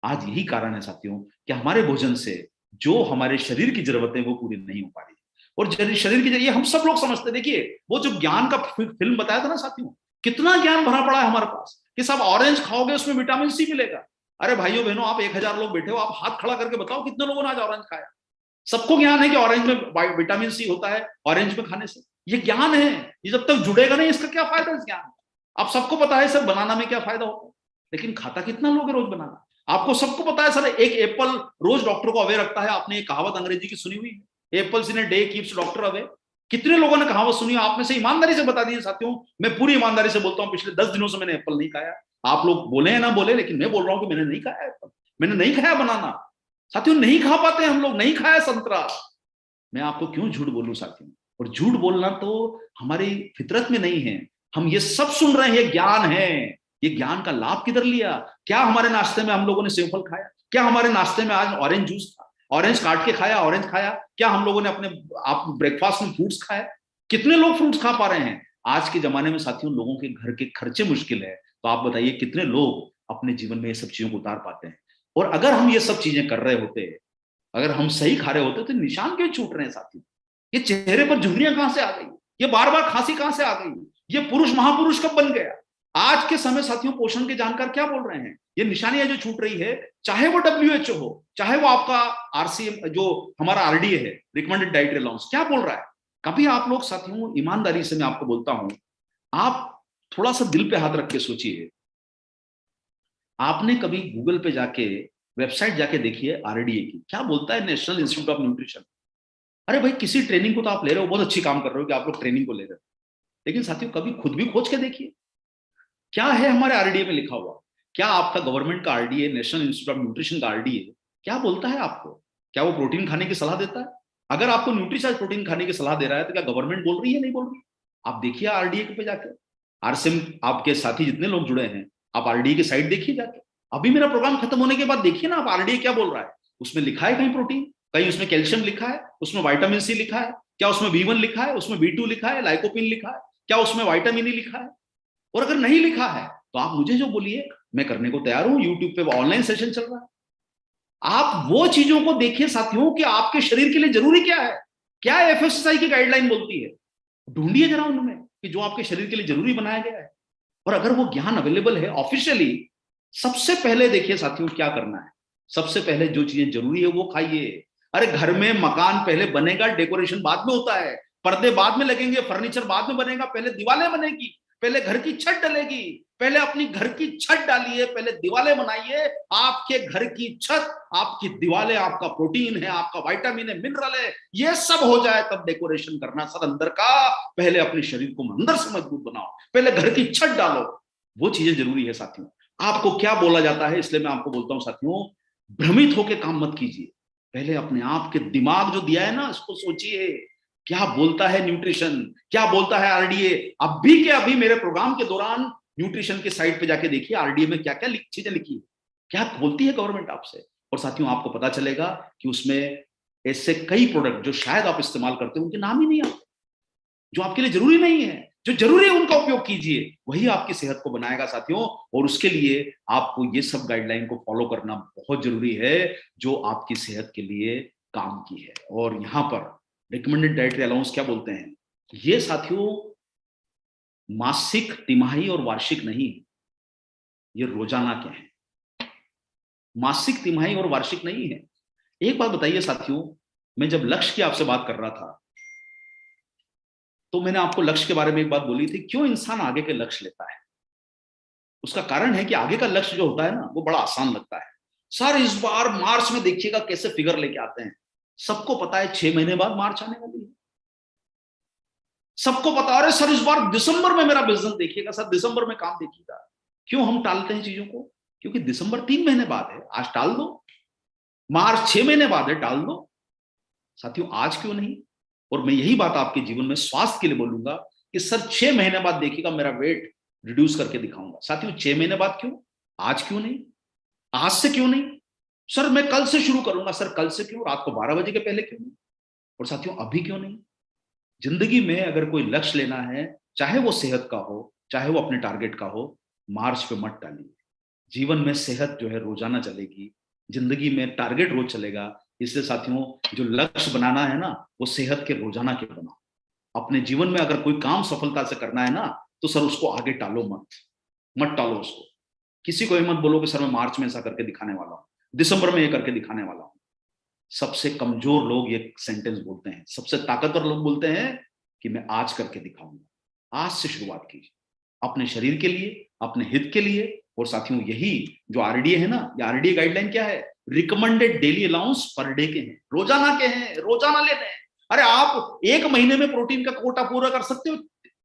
आज यही कारण है साथियों कि हमारे भोजन से जो हमारे शरीर की जरूरतें वो पूरी नहीं हो पा रही। और शरीर की ये हम सब लोग समझते, देखिए वो जो ज्ञान का फिल्म बताया था ना साथियों, कितना ज्ञान भरा पड़ा है हमारे पास कि सब ऑरेंज खाओगे उसमें विटामिन सी मिलेगा। अरे भाइयों बहनों, आप 1000 लोग बैठे हो, आप हाथ खड़ा करके बताओ कितने लोगों ने आज ऑरेंज खाया? सबको ज्ञान है कि ऑरेंज में विटामिन सी होता है, ऑरेंज में खाने से। ये ज्ञान है, ये जब तक जुड़ेगा नहीं इसका क्या फायदा इस ज्ञान का? आप सबको पता है सर बनाना में क्या फायदा होता है, लेकिन खाता कितना लोग है रोज बनाना? आपको सबको पता है सर, एक एप्पल रोज डॉक्टर को अवे रखता है। आपने एक कहावत अंग्रेजी की सुनी हुई है, apples in a day keeps doctor away. कितने लोगों ने कहावत सुनी? आप में से ईमानदारी से बता दीजिए साथियों, मैं पूरी ईमानदारी से बोलता हूं, पिछले 10 दिनों से मैंने एप्पल नहीं खाया। आप लोग बोले या ना बोले, लेकिन मैं बोल रहा हूं कि मैंने नहीं खाया एप्पल, मैंने नहीं खाया बनाना। साथियों, नहीं खा पाते हम लोग, नहीं खाया संतरा। मैं आपको क्यों झूठ बोलूं साथियों? और झूठ बोलना तो हमारी फितरत में नहीं है। हम ये सब सुन रहे हैं, ये ज्ञान है, ये ज्ञान का लाभ किधर लिया? क्या हमारे नाश्ते में हम लोगों ने सेवफल खाया? क्या हमारे नाश्ते में आज ऑरेंज जूस था, ऑरेंज काट के खाया, ऑरेंज खाया? क्या हम लोगों ने अपने आप ब्रेकफास्ट में फ्रूट्स खाया? कितने लोग फ्रूट्स खा पा रहे हैं आज के जमाने में? साथियों, लोगों के घर के खर्चे मुश्किल है, तो आप बताइए कितने लोग अपने जीवन में ये सब चीजों को उतार पाते हैं? और अगर हम ये सब चीजें कर रहे होते, अगर हम सही खा रहे होते, तो निशान क्यों छूट रहे हैं साथियों? ये चेहरे पर झुर्रियां कहां से आ गई? ये बार बार खांसी कहां से आ गई? ये पुरुष महापुरुष कब बन गया? आज के समय साथियों, पोषण के जानकार क्या बोल रहे हैं? ये निशानियां जो छूट रही है, चाहे वो WHO हो, चाहे वो आपका RCM जो हमारा RDA है, रिकमेंडेड डाइटरी अलाउंस, क्या बोल रहा है? कभी आप लोग साथियों, ईमानदारी से मैं आपको बोलता हूं, आप थोड़ा सा दिल पे हाथ रख के सोचिए, आपने कभी गूगल पे जाके, वेबसाइट जाके देखिए RDA की क्या बोलता है, नेशनल इंस्टीट्यूट ऑफ न्यूट्रिशन। अरे भाई, किसी ट्रेनिंग को तो आप ले रहे हो, बहुत अच्छी काम कर रहे हो कि आप लोग ट्रेनिंग को ले रहे हो, लेकिन साथियों कभी खुद भी खोज के देखिए, क्या है हमारे RDA में लिखा हुआ? क्या आपका गवर्नमेंट का RDA, national institute of nutrition का RDA क्या बोलता है आपको? क्या वो प्रोटीन खाने की सलाह देता है? अगर आपको न्यूट्रीचार्ज प्रोटीन खाने की सलाह दे रहा है तो क्या गवर्नमेंट बोल रही है, नहीं बोल रही? आप देखिए आरडीए पे जाके, आरसीएम आपके साथी जितने लोग जुड़े हैं, आप आरडीए की साइट देखिए जाके। अभी मेरा प्रोग्राम खत्म होने के बाद देखिए ना आप आरडीए क्या बोल रहा है। उसमें लिखा है कहीं प्रोटीन, कहीं उसमें कैल्शियम लिखा है, उसमें विटामिन सी लिखा है, क्या उसमें B1 लिखा है, उसमें B2 लिखा है, लाइकोपिन लिखा है, क्या उसमें विटामिन ई लिखा है? और अगर नहीं लिखा है तो आप मुझे जो बोलिए, मैं करने को तैयार हूं। यूट्यूब पे ऑनलाइन सेशन चल रहा है, आप वो चीजों को देखिए साथियों कि आपके शरीर के लिए जरूरी क्या है, क्या एफएसएसआई की गाइडलाइन बोलती है, ढूंढिए जरा उनमें कि जो आपके शरीर के लिए जरूरी बनाया गया है। और अगर वो ज्ञान अवेलेबल है ऑफिशियली, सबसे पहले देखिए साथियों क्या करना है। सबसे पहले जो चीजें जरूरी है वो खाइए। अरे घर में मकान पहले बनेगा, डेकोरेशन बाद में होता है, पर्दे बाद में लगेंगे, फर्नीचर बाद में बनेगा, पहले दीवारें बनेगी, पहले घर की छत डलेगी। पहले अपनी घर की छत डालिए, पहले दीवारें बनाइए। आपके घर की छत, आपकी दीवारें, आपका प्रोटीन है, आपका विटामिन है, मिनरल है, ये सब हो जाए तब डेकोरेशन करना सर अंदर का। पहले अपने शरीर को अंदर से मजबूत बनाओ, पहले घर की छत डालो। वो चीजें जरूरी है साथियों। आपको क्या बोला जाता है, इसलिए मैं आपको बोलता हूं साथियों, भ्रमित होकर काम मत कीजिए। पहले अपने आप के दिमाग जो दिया है ना, इसको सोचिए क्या बोलता है न्यूट्रिशन, क्या बोलता है आरडीए। अभी के अभी मेरे प्रोग्राम के दौरान न्यूट्रिशन के साइट पे जाके देखिए आरडीए में क्या क्या चीजें लिखी है, क्या बोलती है गवर्नमेंट आपसे। और साथियों आपको पता चलेगा कि उसमें ऐसे कई प्रोडक्ट जो शायद आप इस्तेमाल करते हो उनके नाम ही नहीं आते, जो आपके लिए जरूरी नहीं है। जो जरूरी है उनका उपयोग कीजिए, वही आपकी सेहत को बनाएगा साथियों। और उसके लिए आपको ये सब गाइडलाइन को फॉलो करना बहुत जरूरी है जो आपकी सेहत के लिए काम की है। और यहां पर रिकमेंडेड डाइटरी अलाउंस क्या बोलते हैं, ये साथियों मासिक, तिमाही और वार्षिक नहीं, ये रोजाना के हैं। मासिक, तिमाही और वार्षिक नहीं है। एक बात बताइए साथियों, मैं जब लक्ष्य की आपसे बात कर रहा था तो मैंने आपको लक्ष्य के बारे में एक बात बोली थी, क्यों इंसान आगे के लक्ष्य लेता है। उसका कारण है कि आगे का लक्ष्य जो होता है ना वो बड़ा आसान लगता है। सर इस बार मार्च में देखिएगा कैसे फिगर लेके आते हैं। सबको पता है 6 महीने बाद मार्च आने वाली है। सबको पता है सर इस बार दिसंबर में मेरा बिजनेस देखिएगा, सर दिसंबर में काम देखिएगा। क्यों हम टालते हैं चीजों को? क्योंकि दिसंबर 3 महीने बाद है, आज टाल दो। मार्च 6 महीने बाद है, टाल दो। साथियों आज क्यों नहीं? और मैं यही बात आपके जीवन में स्वास्थ्य के लिए बोलूंगा कि सर 6 महीने बाद देखिएगा मेरा वेट रिड्यूस करके दिखाऊंगा। साथियों 6 महीने बाद क्यों? आज क्यों नहीं? आज से क्यों नहीं? सर मैं कल से शुरू करूंगा। सर कल से क्यों? रात को 12 बजे के पहले क्यों नहीं? और साथियों अभी क्यों नहीं? जिंदगी में अगर कोई लक्ष्य लेना है, चाहे वो सेहत का हो, चाहे वो अपने टारगेट का हो, मार्च पे मत टालिए। जीवन में सेहत जो है रोजाना चलेगी, जिंदगी में टारगेट रोज चलेगा। इसलिए साथियों जो लक्ष्य बनाना है ना वो सेहत के रोजाना के बनाओ। अपने जीवन में अगर कोई काम सफलता से करना है ना तो सर उसको आगे टालो मत, मत टालो उसको। किसी को ये मत बोलो कि सर मैं मार्च में ऐसा करके दिखाने वाला हूं, दिसंबर में ये करके दिखाने वाला हूं। सबसे कमजोर लोग ये सेंटेंस बोलते हैं, सबसे ताकतवर लोग बोलते हैं कि मैं आज करके दिखाऊंगा। आज से शुरुआत कीजिए अपने शरीर के लिए, अपने हित के लिए। और साथियों यही जो आरडीए है ना, ये आरडीए गाइडलाइन क्या है? Recommended daily allowance per day के हैं, रोजाना के हैं, रोजाना लेने हैं। अरे आप 1 महीने में प्रोटीन का कोटा पूरा कर सकते हो,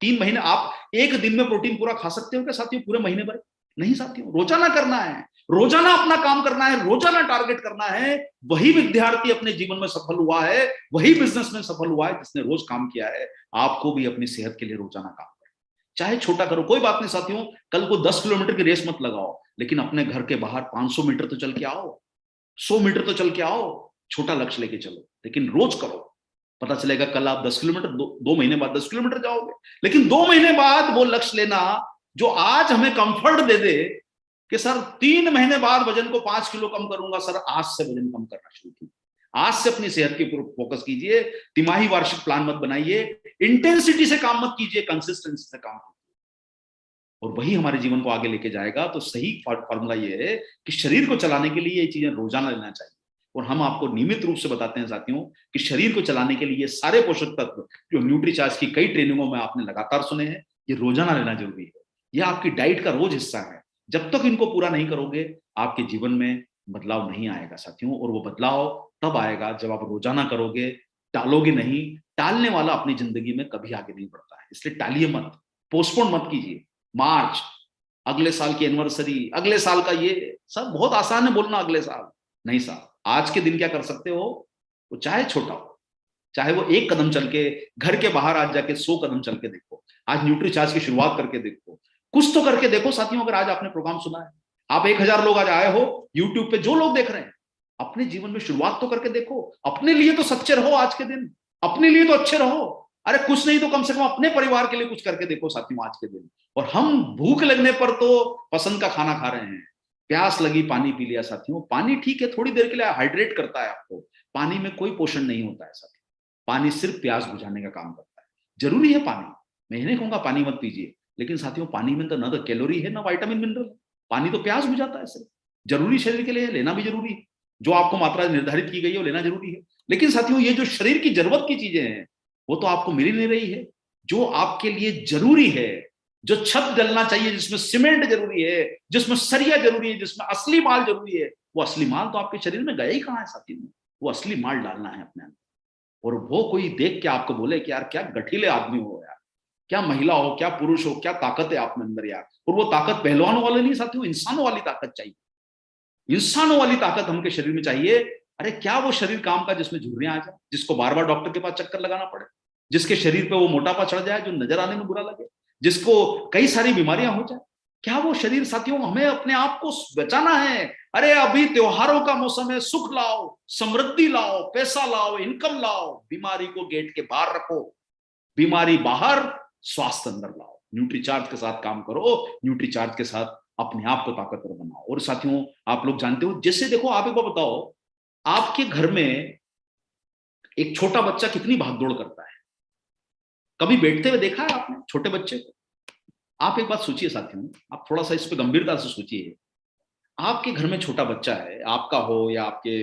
3 महीने आप 1 दिन में प्रोटीन पूरा खा सकते हो क्या साथियों पूरे महीने भर? नहीं साथियों, रोजाना करना है, रोजाना अपना काम करना है, रोजाना टारगेट करना है। वही विद्यार्थी अपने जीवन में सफल हुआ है, वही बिजनेसमैन सफल हुआ है जिसने रोज काम किया है। आपको भी अपनी सेहत के लिए रोजाना काम करना, चाहे छोटा करो कोई बात नहीं साथियों। कल को 10 किलोमीटर की रेस मत लगाओ, लेकिन अपने घर के बाहर 500 मीटर तो चल के आओ, 100 मीटर तो चल के आओ। छोटा लक्ष्य लेके चलो, लेकिन रोज करो। पता चलेगा कल आप 10 किलोमीटर, 2 महीने बाद 10 किलोमीटर जाओगे। लेकिन 2 महीने बाद वो लक्ष्य लेना जो आज हमें कंफर्ट दे दे कि सर 3 महीने बाद वजन को 5 किलो कम करूंगा। सर आज से वजन कम करना शुरू कीजिए, आज से अपनी सेहत के ऊपर फोकस कीजिए। तिमाही वार्षिक प्लान मत बनाइए, इंटेंसिटी से काम मत कीजिए, कंसिस्टेंसी से काम कीजिए। और वही हमारे जीवन को आगे लेके जाएगा। तो सही फॉर्मूला ये है कि शरीर को चलाने के लिए ये चीजें रोजाना लेना चाहिए। और हम आपको नियमित रूप से बताते हैं साथियों कि शरीर को चलाने के लिए सारे पोषक तत्व जो न्यूट्रीचार्ज की कई ट्रेनिंगों में आपने लगातार सुने हैं, ये रोजाना लेना जरूरी है। यह आपकी डाइट का रोज हिस्सा है। जब तक इनको पूरा नहीं करोगे आपके जीवन में बदलाव नहीं आएगा साथियों। और वो बदलाव तब आएगा जब आप रोजाना करोगे, टालोगे नहीं। टालने वाला अपनी जिंदगी में कभी आगे नहीं बढ़ता है। इसलिए टालिए मत, पोस्टपोन मत कीजिए। मार्च, अगले साल की एनिवर्सरी, अगले साल का ये सब बहुत आसान है बोलना, अगले साल। नहीं साहब, आज के दिन क्या कर सकते हो, वो चाहे छोटा हो, चाहे वो 1 कदम चल के घर के बाहर आज जाके 100 कदम चल के देखो, आज न्यूट्रीचार्ज की शुरुआत करके देखो, कुछ तो करके देखो साथियों। अगर आज आपने प्रोग्राम सुना है, आप 1000 लोग आज आए हो यूट्यूब पे, जो लोग देख रहे हैं, अपने जीवन में शुरुआत तो करके देखो। अपने लिए तो सच्चे रहो आज के दिन, अपने लिए तो अच्छे रहो। अरे कुछ नहीं तो कम से कम अपने परिवार के लिए कुछ करके देखो साथियों आज के दिन। और हम भूख लगने पर तो पसंद का खाना खा रहे हैं, प्यास लगी पानी पी लिया साथियों। पानी ठीक है, थोड़ी देर के लिए हाइड्रेट करता है आपको, पानी में कोई पोषण नहीं होता है साथियों। पानी सिर्फ प्यास बुझाने का काम करता है। जरूरी है पानी, मैं ये नहीं कहूंगा पानी मत पीजिए, लेकिन साथियों पानी में तो ना तो कैलोरी है ना विटामिन मिनरल। पानी तो प्यास बुझाता है सिर्फ, जरूरी शरीर के लिए है, लेना भी जरूरी है। जो आपको मात्रा निर्धारित की गई है वो लेना जरूरी है। लेकिन साथियों ये जो शरीर की जरूरत की चीजें हैं वो तो आपको मिल ही नहीं रही है। जो आपके लिए जरूरी है, जो छत डलना चाहिए, जिसमें सीमेंट जरूरी है, जिसमें सरिया जरूरी है, जिसमें असली माल जरूरी है, वो असली माल तो आपके शरीर में गया ही कहाँ है साथियों। वो असली माल डालना है अपने अंदर। और वो कोई देख के आपको बोले कि यार क्या गठीले आदमी हो यार, क्या महिला हो, क्या पुरुष हो, क्या ताकत है आप में अंदर यार। और वो ताकत पहलवानों वाले नहीं साथियों, इंसानों वाली ताकत चाहिए। इंसानों वाली ताकत हमके शरीर में चाहिए। अरे क्या वो शरीर काम का जिसमें झुर्रियां आ जाए, जिसको बार बार डॉक्टर के पास चक्कर लगाना पड़े, जिसके शरीर पे वो मोटापा चढ़ जाए जो नजर आने में बुरा लगे, जिसको कई सारी बीमारियां हो जाए। क्या वो शरीर साथियों, हमें अपने आप को बचाना है। अरे अभी त्योहारों का मौसम है, सुख लाओ, समृद्धि लाओ, पैसा लाओ, इनकम लाओ, बीमारी को गेट के बाहर रखो, बीमारी बाहर, स्वास्थ्य अंदर लाओ। न्यूट्रीचार्ज के साथ काम करो, न्यूट्रीचार्ज के साथ अपने आप को ताकतवर बनाओ। और साथियों आप लोग जानते हो, जैसे देखो आप एक बार बताओ, आपके घर में एक छोटा बच्चा कितनी भागदौड़ करता है, कभी बैठते हुए देखा है आपने छोटे बच्चे को? आप एक बात सोचिए साथियों, आप थोड़ा सा इस पे गंभीरता से सोचिए। आपके घर में छोटा बच्चा है, आपका हो या आपके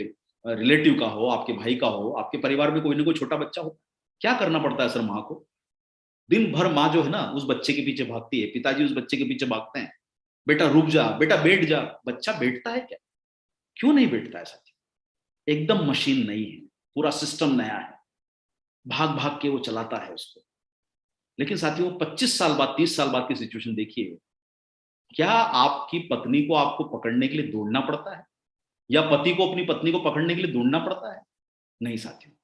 रिलेटिव का हो, आपके भाई का हो, आपके परिवार में कोई ना कोई छोटा बच्चा हो, क्या करना पड़ता है सर माँ को? दिन भर माँ जो है ना उस बच्चे के पीछे भागती है, पिताजी उस बच्चे के पीछे भागते हैं, बेटा रुक जा, बेटा बैठ जा। बच्चा बैठता है क्या? क्यों नहीं बैठता है साथियों? एकदम मशीन नहीं है, पूरा सिस्टम नया है, भाग भाग के वो चलाता है उसको। लेकिन साथियों 25 साल बाद, 30 साल बाद की सिचुएशन देखिए, क्या आपकी पत्नी को आपको पकड़ने के लिए दौड़ना पड़ता है, या पति को अपनी पत्नी को पकड़ने के लिए दौड़ना पड़ता है? नहीं साथियों,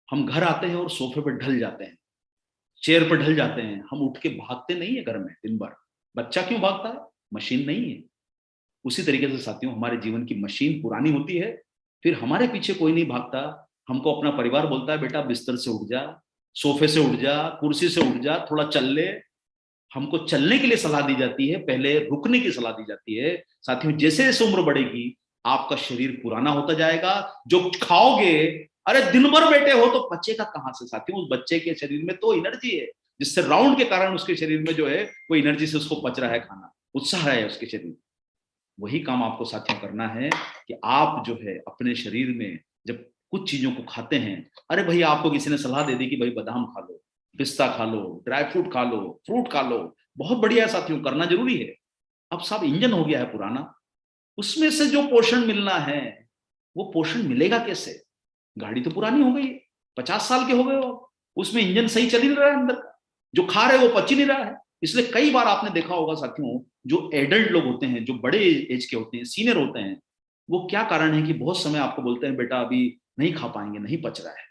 हम घर आते हैं और सोफे पर ढल जाते हैं, चेयर पर ढल जाते हैं, हम उठ के भागते नहीं है घर में दिन भर। बच्चा क्यों भागता है? मशीन नहीं है। उसी तरीके से साथियों हमारे जीवन की मशीन पुरानी होती है, फिर हमारे पीछे कोई नहीं भागता। हमको अपना परिवार बोलता है बेटा बिस्तर से उठ जा, सोफे से उठ जा, कुर्सी से उठ जा, थोड़ा चल ले। हमको चलने के लिए सलाह दी जाती है, पहले रुकने की सलाह दी जाती है। साथियों जैसे जैसे उम्र बढ़ेगी आपका शरीर पुराना होता जाएगा। जो खाओगे, अरे दिन भर बैठे हो तो पचेगा कहां से साथियों? उस बच्चे के शरीर में तो एनर्जी है, जिससे राउंड के कारण उसके शरीर में जो है वो एनर्जी से उसको पच रहा है खाना, उत्साह है उसके शरीर में। वही काम आपको साथियों करना है कि आप जो है अपने शरीर में जब कुछ चीजों को खाते हैं, अरे भाई आपको किसी ने सलाह दे दी कि भाई बादाम खा लो, पिस्ता खा लो, ड्राई फ्रूट खा लो, फ्रूट खा लो, बहुत बढ़िया है साथियों, करना जरूरी है। अब सब इंजन हो गया है पुराना, उसमें से जो पोषण मिलना है वो पोषण मिलेगा कैसे? गाड़ी तो पुरानी हो गई, 50 साल के हो गए हो, उसमें इंजन सही चल ही नहीं रहा है अंदर का, जो खा रहे हो वो पच ही नहीं रहा है। इसलिए कई बार आपने देखा होगा साथियों, जो एडल्ट लोग होते हैं, जो बड़े एज के होते हैं, सीनियर होते हैं, वो क्या कारण है कि बहुत समय आपको बोलते हैं बेटा अभी नहीं खा पाएंगे, नहीं पच रहा है,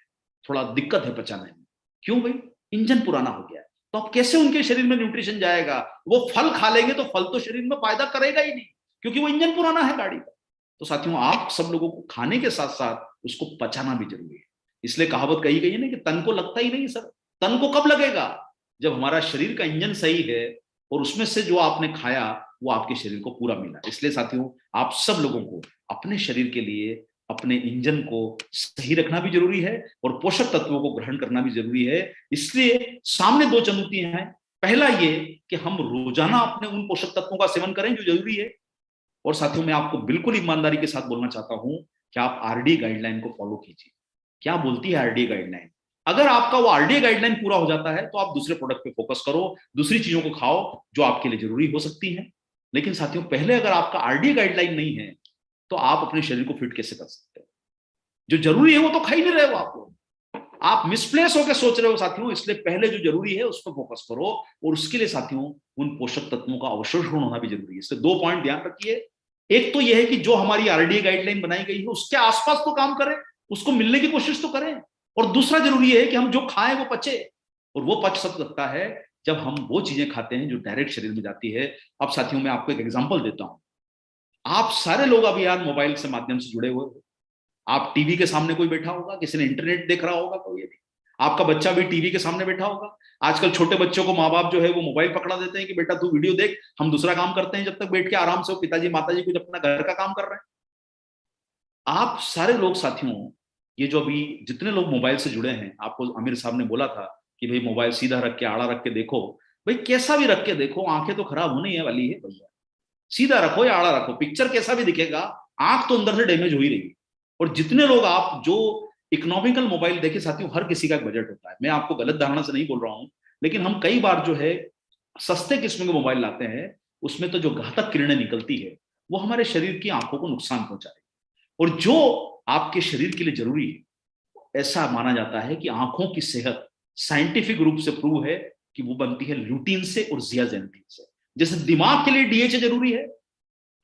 थोड़ा दिक्कत है पचाने में। क्यों भाई? इंजन पुराना हो गया है। तो अब कैसे उनके शरीर में न्यूट्रिशन जाएगा? वो फल खा लेंगे तो फल तो शरीर में फायदा करेगा ही नहीं, क्योंकि वो इंजन पुराना है गाड़ी का। तो साथियों आप सब लोगों को खाने के साथ साथ उसको पचाना भी जरूरी है। इसलिए कहावत कही गई है ना कि तन को लगता ही नहीं सर। तन को कब लगेगा? जब हमारा शरीर का इंजन सही है और उसमें से जो आपने खाया वो आपके शरीर को पूरा मिला। इसलिए साथियों आप सब लोगों को अपने शरीर के लिए अपने इंजन को सही रखना भी जरूरी है और पोषक तत्वों को ग्रहण करना भी जरूरी है। इसलिए सामने दो चुनौतियां हैं। पहला ये कि हम रोजाना अपने उन पोषक तत्वों का सेवन करें जो जरूरी है। और साथियों मैं आपको बिल्कुल ईमानदारी के साथ बोलना चाहता हूं कि आप आरडी गाइडलाइन को फॉलो कीजिए। क्या बोलती है आरडी गाइडलाइन? अगर आपका वो आरडी गाइडलाइन पूरा हो जाता है तो आप दूसरे प्रोडक्ट पे फोकस करो, दूसरी चीजों को खाओ जो आपके लिए जरूरी हो सकती है। लेकिन साथियों पहले अगर आपका आरडी गाइडलाइन नहीं है तो आप अपने शरीर को फिट कैसे कर सकते हो? जो जरूरी है वो तो खा ही नहीं रहे हो आप लोग, आप मिसप्लेस होकर सोच रहे हो साथियों। इसलिए पहले जो जरूरी है उस पर फोकस करो और उसके लिए साथियों उन पोषक तत्वों का अवशोषण होना भी जरूरी है। इसलिए 2 पॉइंट ध्यान रखिए। एक तो यह है कि जो हमारी आरडीए गाइडलाइन बनाई गई है उसके आसपास तो काम करें, उसको मिलने की कोशिश तो करें। और दूसरा जरूरी है कि हम जो खाएं वो पचे, और वो पच सकता है जब हम वो चीजें खाते हैं जो डायरेक्ट शरीर में जाती है। अब साथियों मैं आपको एक एग्जांपल देता हूं। आप सारे लोग अभी यार मोबाइल से माध्यम से जुड़े हुए हो। आप टीवी के सामने कोई बैठा होगा, किसी ने इंटरनेट देख रहा होगा, कोई भी आपका बच्चा भी टीवी के सामने बैठा होगा। आजकल छोटे बच्चों को माँ बाप जो है वो मोबाइल पकड़ा देते हैं कि बेटा तू वीडियो देख, हम दूसरा काम करते हैं, जब तक बैठ के आराम से वो पिताजी माताजी कुछ अपना घर का काम कर रहे हैं। आप सारे लोग साथियों, ये जो अभी जितने लोग मोबाइल से जुड़े हैं, आपको आमिर साहब ने बोला था कि भाई मोबाइल सीधा रख के आड़ा रख के देखो। भाई कैसा भी रख के देखो, आंखें तो खराब होने है वाली है भैया। सीधा रखो या आड़ा रखो, पिक्चर कैसा भी दिखेगा, आंख तो अंदर से डैमेज हो ही रही है। और जितने लोग आप जो इकोनॉमिकल मोबाइल देखे साथियों, हर किसी का एक बजट होता है, मैं आपको गलत धारणा से नहीं बोल रहा हूं, लेकिन हम कई बार जो है सस्ते किस्म के मोबाइल लाते हैं, उसमें तो जो घातक किरणें निकलती है वो हमारे शरीर की आंखों को नुकसान पहुंचा रही है। और जो आपके शरीर के लिए जरूरी है, ऐसा माना जाता है कि आंखों की सेहत साइंटिफिक रूप से प्रूव है कि वो बनती है ल्यूटीन से और जियाजेंटिन से। जैसे दिमाग के लिए डीएचए जरूरी है,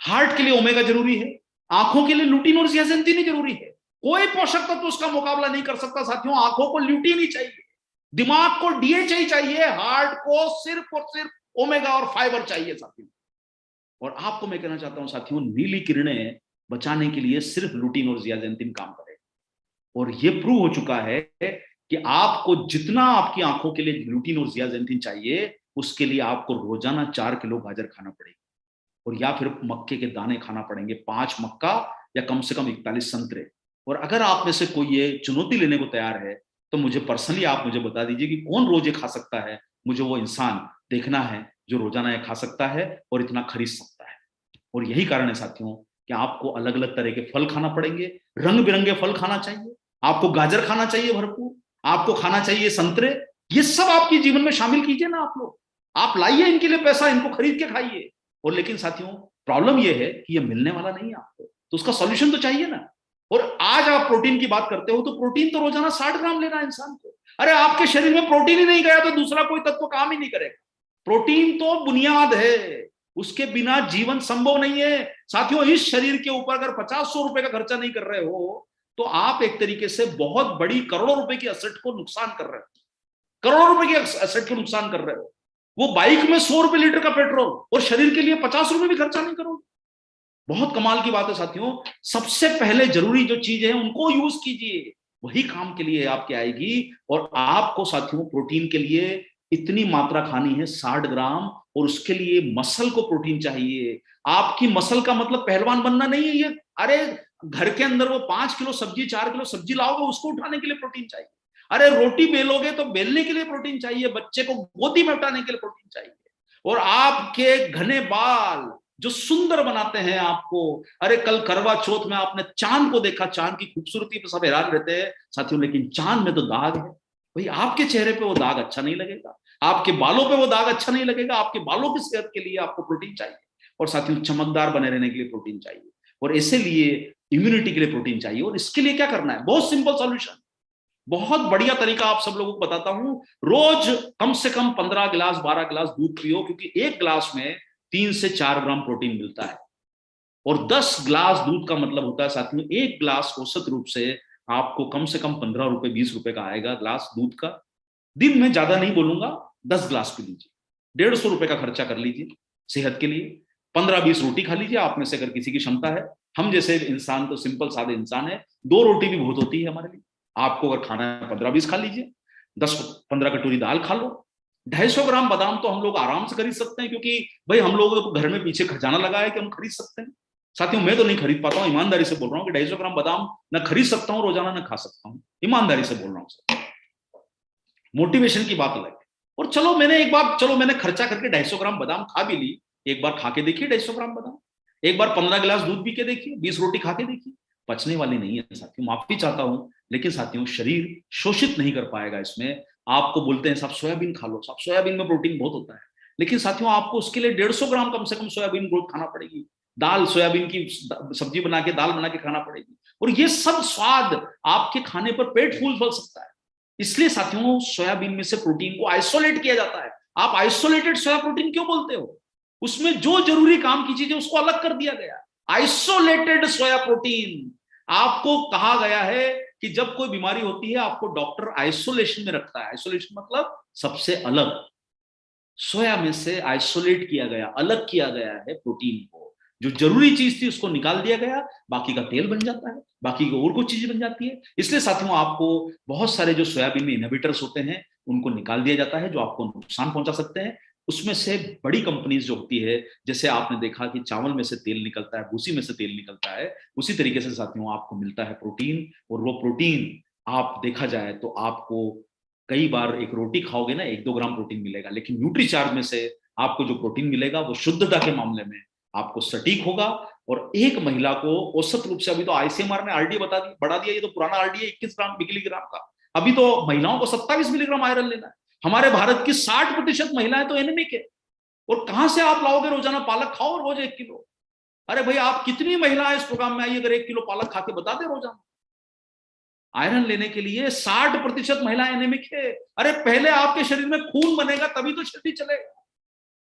हार्ट के लिए ओमेगा जरूरी है, आंखों के लिए ल्यूटीन और जियाजेंटिन ही जरूरी है। कोई पोषक तत्व उसका मुकाबला नहीं कर सकता साथियों। आंखों को ल्यूटीन ही चाहिए, दिमाग को डीएचए ही चाहिए, हार्ट को सिर्फ और सिर्फ ओमेगा और फाइबर चाहिए साथियों। और आपको मैं कहना चाहता हूं साथियों, नीली किरणें बचाने के लिए सिर्फ ल्यूटीन और जियाजेंटिन काम करेगा। और यह प्रूव हो चुका है कि आपको जितना आपकी आंखों के लिए ल्यूटीन और जियाजेंटिन चाहिए, उसके लिए आपको रोजाना 4 किलो गाजर खाना पड़ेगा, और या फिर मक्के के दाने खाना पड़ेंगे, 5 मक्का या कम से कम 41 संतरे। और अगर आप में से कोई ये चुनौती लेने को तैयार है तो मुझे पर्सनली आप मुझे बता दीजिए कि कौन रोज ये खा सकता है। मुझे वो इंसान देखना है जो रोजाना ये खा सकता है और इतना खरीद सकता है। और यही कारण है साथियों कि आपको अलग अलग तरह के फल खाना पड़ेंगे, रंग बिरंगे फल खाना चाहिए, आपको गाजर खाना चाहिए भरपूर, आपको खाना चाहिए संतरे। ये सब आपके जीवन में शामिल कीजिए ना आप लोग, आप लाइए इनके लिए पैसा, इनको खरीद के खाइए। और लेकिन साथियों प्रॉब्लम यह है कि ये मिलने वाला नहीं है आपको, तो उसका सॉल्यूशन तो चाहिए ना। और आज आप प्रोटीन की बात करते हो तो प्रोटीन तो रोजाना 60 ग्राम लेना है इंसान को। अरे आपके शरीर में प्रोटीन ही नहीं गया तो दूसरा कोई तत्व काम ही नहीं करेगा। प्रोटीन तो बुनियाद है, उसके बिना जीवन संभव नहीं है साथियों। इस शरीर के ऊपर अगर 50-100 रुपए का खर्चा नहीं कर रहे हो तो आप एक तरीके से बहुत बड़ी करोड़ों रुपए की एसेट को नुकसान कर रहे हो, करोड़ों रुपए की एसेट को नुकसान कर रहे हो। वो बाइक में 100 रुपए लीटर का पेट्रोल और शरीर के लिए 50 रुपए भी खर्चा नहीं करोगे। बहुत कमाल की बात है साथियों। सबसे पहले जरूरी जो चीज है उनको यूज कीजिए, वही काम के लिए आपके आएगी। और आपको साथियों प्रोटीन के लिए इतनी मात्रा खानी है 60 ग्राम, और उसके लिए मसल को प्रोटीन चाहिए। आपकी मसल का मतलब पहलवान बनना नहीं है ये। अरे घर के अंदर वो 5 किलो सब्जी 4 किलो सब्जी लाओगे, उसको उठाने के लिए प्रोटीन चाहिए। अरे रोटी बेलोगे तो बेलने के लिए प्रोटीन चाहिए, बच्चे को गोदी में उठाने के लिए प्रोटीन चाहिए। और आपके घने बाल जो सुंदर बनाते हैं आपको, अरे कल करवा चौथ में आपने चांद को देखा, चांद की खूबसूरती पे सब हैरान रहते हैं साथियों, लेकिन चांद में तो दाग है। भाई आपके चेहरे पे वो दाग अच्छा नहीं लगेगा, आपके बालों पे वो दाग अच्छा नहीं लगेगा। आपके बालों की सेहत के लिए आपको प्रोटीन चाहिए, और साथियों चमकदार बने रहने के लिए प्रोटीन चाहिए, और इसके लिए इम्यूनिटी के लिए प्रोटीन चाहिए। और इसके लिए क्या करना है, बहुत सिंपल सॉल्यूशन, बहुत बढ़िया तरीका आप सब लोगों को बताता हूं। रोज कम से कम 15 गिलास 12 गिलास दूध पियो, क्योंकि एक गिलास में 3 से 4 ग्राम प्रोटीन मिलता है। और 10 गिलास दूध का मतलब होता है साथियों, एक गिलास औसत रूप से आपको कम से कम 15 रुपए 20 रुपए का आएगा गिलास दूध का। दिन में ज्यादा नहीं बोलूंगा, 10 गिलास पी लीजिए, 150 रुपए का खर्चा कर लीजिए सेहत के लिए। 15-20 रोटी खा लीजिए, आप में से अगर किसी की क्षमता है। हम जैसे इंसान तो सिंपल सादे इंसान है, 2 रोटी भी बहुत होती है हमारे लिए। आपको अगर खाना है 15-20 खा लीजिए, 10-15 कटोरी दाल खा लो। 250 ग्राम बादाम तो हम लोग आराम से खरीद सकते हैं, क्योंकि भाई हम लोगों को घर में पीछे खजाना लगा है कि हम खरीद सकते हैं। साथियों मैं तो नहीं खरीद पाता हूँ, ईमानदारी से बोल रहा हूँ कि 250 ग्राम बादाम ना खरीद सकता हूँ रोजाना, ना खा सकता हूँ, ईमानदारी से बोल रहा हूँ। मोटिवेशन की बात अलग है। और चलो मैंने खर्चा करके 250 ग्राम बादाम खा भी ली, एक बार खा के देखिए 250 ग्राम बादाम, एक बार 15 गिलास दूध पी के देखिए, 20 रोटी खा के देखिए, पचने वाली नहीं है साथियों, माफी चाहता हूं। लेकिन साथियों शरीर शोषित नहीं कर पाएगा इसमें। आपको बोलते हैं साहब सोयाबीन खा लो, साहब सोयाबीन में प्रोटीन बहुत होता है, लेकिन साथियों आपको उसके लिए 150 ग्राम कम से कम सोयाबीन ग्रोथ खाना पड़ेगी। दाल सोयाबीन की सब्जी बना के दाल बना के खाना पड़ेगी, और ये सब स्वाद आपके खाने पर पेट फूल सकता है। इसलिए साथियों सोयाबीन में से प्रोटीन को आइसोलेट किया जाता है। आप आइसोलेटेड सोया प्रोटीन क्यों बोलते हो, उसमें जो जरूरी काम की चीजें उसको अलग कर दिया गया। Isolated soya protein. आपको कहा गया है कि जब कोई बीमारी होती है आपको डॉक्टर आइसोलेशन में रखता है। आइसोलेशन मतलब सबसे अलग, सोया में से आइसोलेट किया गया, अलग किया गया है प्रोटीन को। जो जरूरी चीज थी उसको निकाल दिया गया, बाकी का तेल बन जाता है, बाकी की और कुछ चीजें बन जाती है। इसलिए साथियों आपको बहुत सारे जो सोयाबीन में इनहिबिटर्स होते हैं उनको निकाल दिया जाता है, जो आपको नुकसान पहुंचा सकते हैं। उसमें से बड़ी कंपनीज जो होती है, जैसे आपने देखा कि चावल में से तेल निकलता है, भूसी में से तेल निकलता है, उसी तरीके से साथियों आपको मिलता है प्रोटीन। और वो प्रोटीन आप देखा जाए तो आपको कई बार एक रोटी खाओगे ना 1-2 ग्राम प्रोटीन मिलेगा, लेकिन न्यूट्रीचार्ज में से आपको जो प्रोटीन मिलेगा वो शुद्धता के मामले में आपको सटीक होगा। और एक महिला को औसत रूप से, अभी तो आईसीएमआर ने आरडीए बता दी, बढ़ा दिया, ये तो पुराना आरडीए 21 ग्राम मिलीग्राम का, अभी तो महिलाओं को 27 मिलीग्राम आयरन लेना है। हमारे भारत की 60% महिलाएं तो एनीमिक है। और कहां से आप लाओगे? रोजाना पालक खाओ रोज 1 किलो। अरे भाई आप कितनी महिलाएं इस प्रोग्राम में आई, अगर 1 किलो पालक खा के बता दे रोजाना आयरन लेने के लिए। 60% महिलाएं एनीमिक है। अरे पहले आपके शरीर में खून बनेगा तभी तो शरीर चलेगा।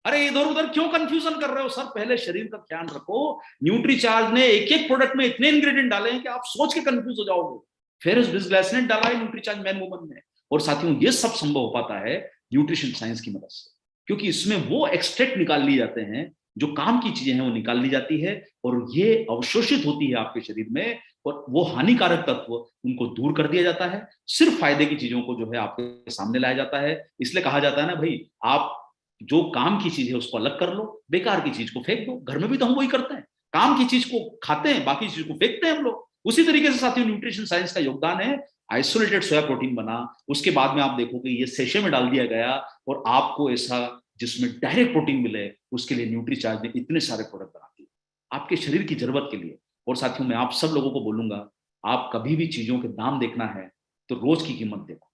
अरे इधर उधर क्यों कंफ्यूजन कर रहे हो सर? पहले शरीर का ध्यान रखो। न्यूट्रीचार्ज ने एक एक प्रोडक्ट में इतने इंग्रेडिएंट डाले हैं कि आप सोच के कंफ्यूज हो जाओगे। फेरस बिस्ग्लाइसिनेट डाला है न्यूट्रीचार्ज मैन वुमन में। और साथियों ये सब संभव हो पाता है न्यूट्रिशन साइंस की मदद से, क्योंकि इसमें वो एक्सट्रैक्ट निकाल लिए जाते हैं, जो काम की चीजें हैं वो निकाल ली जाती है, और ये अवशोषित होती है आपके शरीर में, और वो हानिकारक तत्व उनको दूर कर दिया जाता है। सिर्फ फायदे की चीजों को जो है आपके सामने लाया जाता है। इसलिए कहा जाता है ना भाई, आप जो काम की चीज है उसको अलग कर लो, बेकार की चीज को फेंक दो। घर में भी तो हम वही करते हैं, काम की चीज को खाते हैं, बाकी चीज को फेंकते हैं हम लोग। उसी तरीके से साथियों न्यूट्रिशन साइंस का योगदान है। आइसोलेटेड सोया प्रोटीन बना, उसके बाद में आप देखोगे ये सेशे में डाल दिया गया, और आपको ऐसा जिसमें डायरेक्ट प्रोटीन मिले, उसके लिए न्यूट्रीचार्ज ने इतने सारे प्रोडक्ट बना दिए आपके शरीर की जरूरत के लिए। और साथियों मैं आप सब लोगों को बोलूंगा, आप कभी भी चीजों के दाम देखना है तो रोज की कीमत देखो।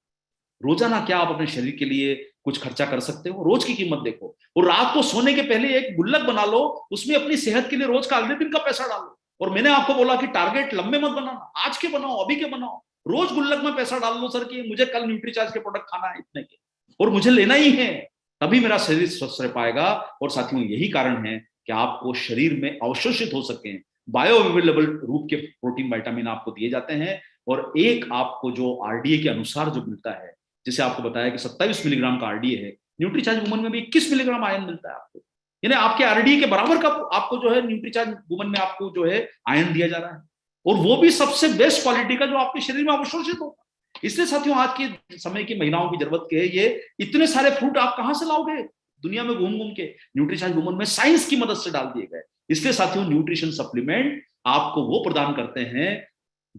रोजाना क्या आप अपने शरीर के लिए कुछ खर्चा कर सकते हो? रोज की कीमत देखो। और रात को सोने के पहले एक गुल्लक बना लो, उसमें अपनी सेहत के लिए रोज का अगले दिन का पैसा डालो। और मैंने आपको बोला कि टारगेट लंबे मत बनाना, आज के बनाओ, अभी के बनाओ। रोज गुल्लक में पैसा डाल लो सर कि मुझे कल न्यूट्रीचार्ज के प्रोडक्ट खाना है इतने के, और मुझे लेना ही है, तभी मेरा शरीर स्वस्थ रह पाएगा। और साथियों यही कारण है कि आपको शरीर में अवशोषित हो सके बायो अवेलेबल रूप के प्रोटीन विटामिन आपको दिए जाते हैं। और एक आपको जो आरडीए के अनुसार जो मिलता है, जैसे आपको बताया कि 27 मिलीग्राम का आरडीए है, न्यूट्रीचार्ज वुमन में भी 21 मिलीग्राम आयरन मिलता है आपको। यानी आपके आरडीए के बराबर का आपको जो है न्यूट्रीचार्ज वुमन में आपको जो है आयरन दिया जा रहा है, और वो भी सबसे बेस्ट क्वालिटी का जो आपके शरीर में अवशोषित होगा। इसलिए साथियों आज के समय की महिलाओं की जरूरत के ये इतने सारे फ्रूट आप कहां से लाओगे दुनिया में घूम घूम के? न्यूट्रीचार्ज वुमन में साइंस की मदद से डाल दिए गए। इसलिए साथियों न्यूट्रिशन सप्लीमेंट आपको वो प्रदान करते हैं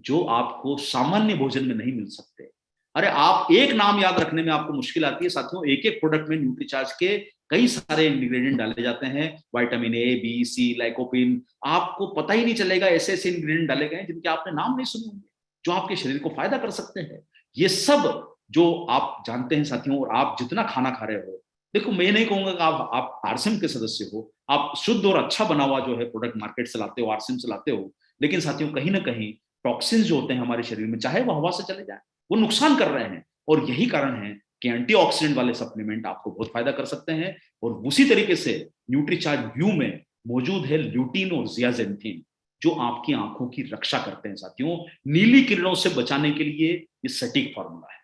जो आपको सामान्य भोजन में नहीं मिल सकते। अरे आप एक नाम याद रखने में आपको मुश्किल आती है साथियों, एक एक प्रोडक्ट में न्यूट्रीचार्ज के कई सारे इंग्रेडिएंट डाले जाते हैं, vitamin A, B, C, lycopene, आपको पता ही नहीं चलेगा ऐसे ऐसे इंग्रेडिएंट डाले गए जिनके आपने नाम नहीं सुने होंगे, जो आपके शरीर को फायदा कर सकते हैं। ये सब जो आप जानते हैं साथियों, और आप जितना खाना खा रहे हो, देखो मैं नहीं कहूंगा कि आप आरसीएम के सदस्य हो, आप शुद्ध और अच्छा बना हुआ जो है प्रोडक्ट मार्केट से लाते हो, आरसीएम से लाते हो, लेकिन साथियों कहीं ना कहीं टॉक्सिन्स जो होते हैं हमारे शरीर में, चाहे वो हवा से चले जाए, वो नुकसान कर रहे हैं। और यही कारण है कि एंटीऑक्सीडेंट वाले सप्लीमेंट आपको बहुत फायदा कर सकते हैं। और उसी तरीके से न्यूट्रीचार्ज व्यू में मौजूद है ल्यूटीन और जियाजेंथिन, जो आपकी आंखों की रक्षा करते हैं साथियों। नीली किरणों से बचाने के लिए ये सटीक फॉर्मूला है।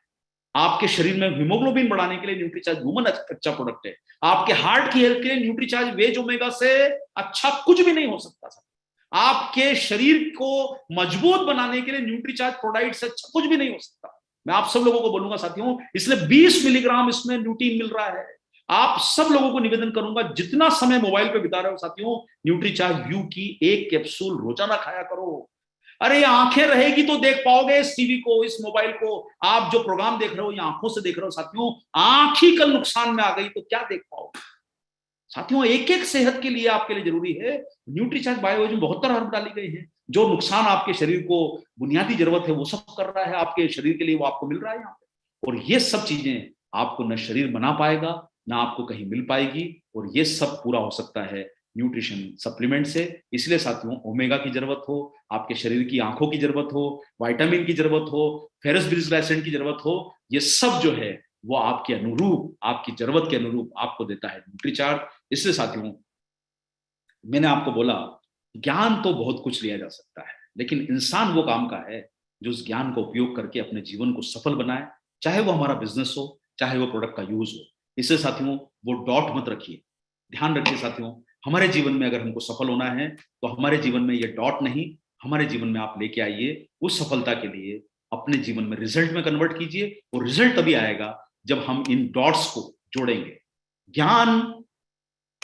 आपके शरीर में हीमोग्लोबिन बढ़ाने के लिए न्यूट्रीचार्ज वुमन अच्छा प्रोडक्ट है। आपके हार्ट की हेल्थ के लिए न्यूट्रीचार्ज वेज ओमेगा से अच्छा कुछ भी नहीं हो सकता। आपके शरीर को मजबूत बनाने के लिए न्यूट्रीचार्ज प्रोडाइट से अच्छा कुछ भी नहीं हो सकता। मैं आप सब लोगों को बोलूंगा साथियों, इसलिए 20 मिलीग्राम इसमें ल्यूटीन मिल रहा है। आप सब लोगों को निवेदन करूंगा, जितना समय मोबाइल पे बिता रहे हो साथियों, न्यूट्रीचार्ज व्यू की एक कैप्सूल रोजाना खाया करो। अरे ये आंखें रहेगी तो देख पाओगे इस टीवी को, इस मोबाइल को। आप जो प्रोग्राम देख रहे हो ये आंखों से देख रहे हो साथियों, आंख ही कल नुकसान में आ गई तो क्या देख पाओगे साथियों? एक एक सेहत के लिए आपके लिए जरूरी है। न्यूट्रीचार्ज बायोज में 72 हर्ब डाली गई है, जो नुकसान आपके शरीर को बुनियादी जरूरत है वो सब कर रहा है आपके शरीर के लिए, वो आपको मिल रहा है यहाँ पे। और ये सब चीजें आपको न शरीर बना पाएगा, ना आपको कहीं मिल पाएगी, और ये सब पूरा हो सकता है न्यूट्रिशन सप्लीमेंट से। इसलिए साथियों ओमेगा की जरूरत हो, आपके शरीर की आंखों की जरूरत हो, विटामिन की जरूरत हो, फेरस बिस्ग्लाइसिनेट की जरूरत हो, ये सब जो है वो आपके अनुरूप, आपकी जरूरत के अनुरूप आपको देता है न्यूट्रीचार्ज। इसलिए साथियों मैंने आपको बोला ज्ञान तो बहुत कुछ लिया जा सकता है, लेकिन इंसान वो काम का है जो उस ज्ञान का उपयोग करके अपने जीवन को सफल बनाए, चाहे वो हमारा बिजनेस हो, चाहे वो प्रोडक्ट का यूज हो। इससे साथियों वो डॉट मत रखिए, ध्यान रखिए साथियों, हमारे जीवन में अगर हमको सफल होना है तो हमारे जीवन में ये डॉट नहीं, हमारे जीवन में आप लेके आइए उस सफलता के लिए, अपने जीवन में रिजल्ट में कन्वर्ट कीजिए, और रिजल्ट तभी आएगा जब हम इन डॉट्स को जोड़ेंगे। ज्ञान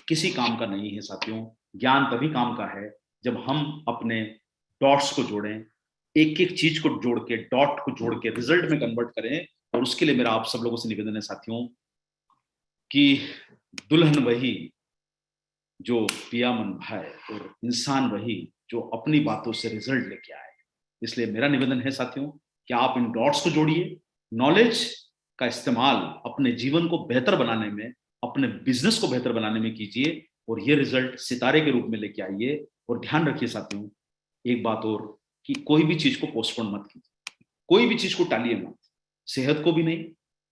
किसी काम का नहीं है साथियों, ज्ञान तभी काम का है जब हम अपने डॉट्स को जोड़ें, एक एक चीज को जोड़ के, डॉट को जोड़ के रिजल्ट में कन्वर्ट करें। और उसके लिए मेरा आप सब लोगों से निवेदन है साथियों कि दुल्हन वही जो पिया मन भाए, और इंसान वही जो अपनी बातों से रिजल्ट लेके आए। इसलिए मेरा निवेदन है साथियों कि आप इन डॉट्स को जोड़िए, नॉलेज का इस्तेमाल अपने जीवन को बेहतर बनाने में, अपने बिजनेस को बेहतर बनाने में कीजिए, और ये रिजल्ट सितारे के रूप में लेके आइए। और ध्यान रखिए साथियों एक बात और, कि कोई भी चीज को पोस्टपोन मत कीजिए, कोई भी चीज को टालिए मत, सेहत को भी नहीं,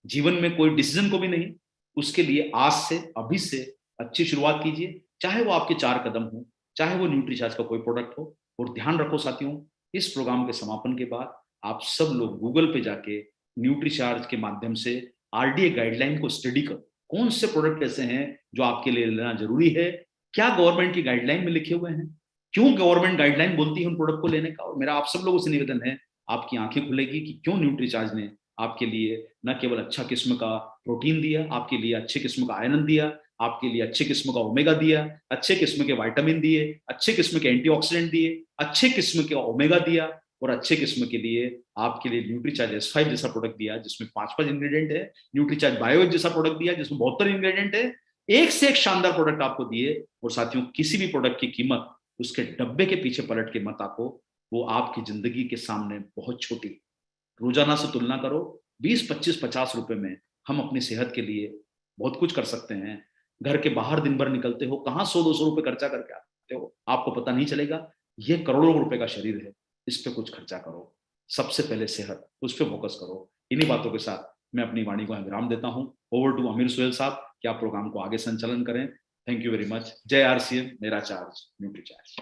जीवन में कोई डिसीजन को भी नहीं। उसके लिए आज से, अभी से अच्छी शुरुआत कीजिए, चाहे वो आपके 4 कदम हो, चाहे वो न्यूट्रीचार्ज का कोई प्रोडक्ट हो। और ध्यान रखो साथियों, इस प्रोग्राम के समापन के बाद आप सब लोग गूगल पे जाके न्यूट्रीचार्ज के माध्यम से आरडीए गाइडलाइन को स्टडी करो, कौन से प्रोडक्ट ऐसे हैं जो आपके लिए लेना जरूरी है, क्या गवर्नमेंट की गाइडलाइन में लिखे हुए हैं, क्यों गवर्नमेंट गाइडलाइन बोलती है उन प्रोडक्ट को लेने का। और मेरा आप सब लोगों से निवेदन है, आपकी आंखें खुलेगी कि क्यों न्यूट्रीचार्ज ने आपके लिए न केवल अच्छा किस्म का प्रोटीन दिया, आपके लिए अच्छे किस्म का आयरन दिया, आपके लिए अच्छे किस्म का ओमेगा दिया, अच्छे किस्म के विटामिन दिए, अच्छे किस्म के एंटीऑक्सीडेंट दिए, अच्छे किस्म के ओमेगा दिया, और अच्छे किस्म के लिए आपके लिए न्यूट्रीचार्ज S5 जैसा प्रोडक्ट दिया जिसमें 5 इंग्रेडिएंट है, न्यूट्रीचार्ज बायो जैसा प्रोडक्ट दिया जिसमें 72 इंग्रेडिएंट है, एक से एक शानदार प्रोडक्ट आपको दिए। और साथियों किसी भी प्रोडक्ट की कीमत उसके डब्बे के पीछे पलट के मत आको, वो आपकी जिंदगी के सामने बहुत छोटी। रोजाना से तुलना करो, 20, 25, 50 रुपए में हम अपनी सेहत के लिए बहुत कुछ कर सकते हैं। घर के बाहर दिन भर निकलते हो, कहाँ 100-200 रुपए खर्चा करके आते हो, आपको पता नहीं चलेगा। ये करोड़ों रुपए का शरीर है, इस पे कुछ खर्चा करो, सबसे पहले सेहत, उस पर फोकस करो। इन्हीं बातों के साथ मैं अपनी वाणी को विराम देता हूँ। ओवर टू अमीर सुहेल साहब, क्या प्रोग्राम को आगे संचालन करें। Thank you very much. जय RCM, मेरा चार्ज, न्यूट्री चार्ज।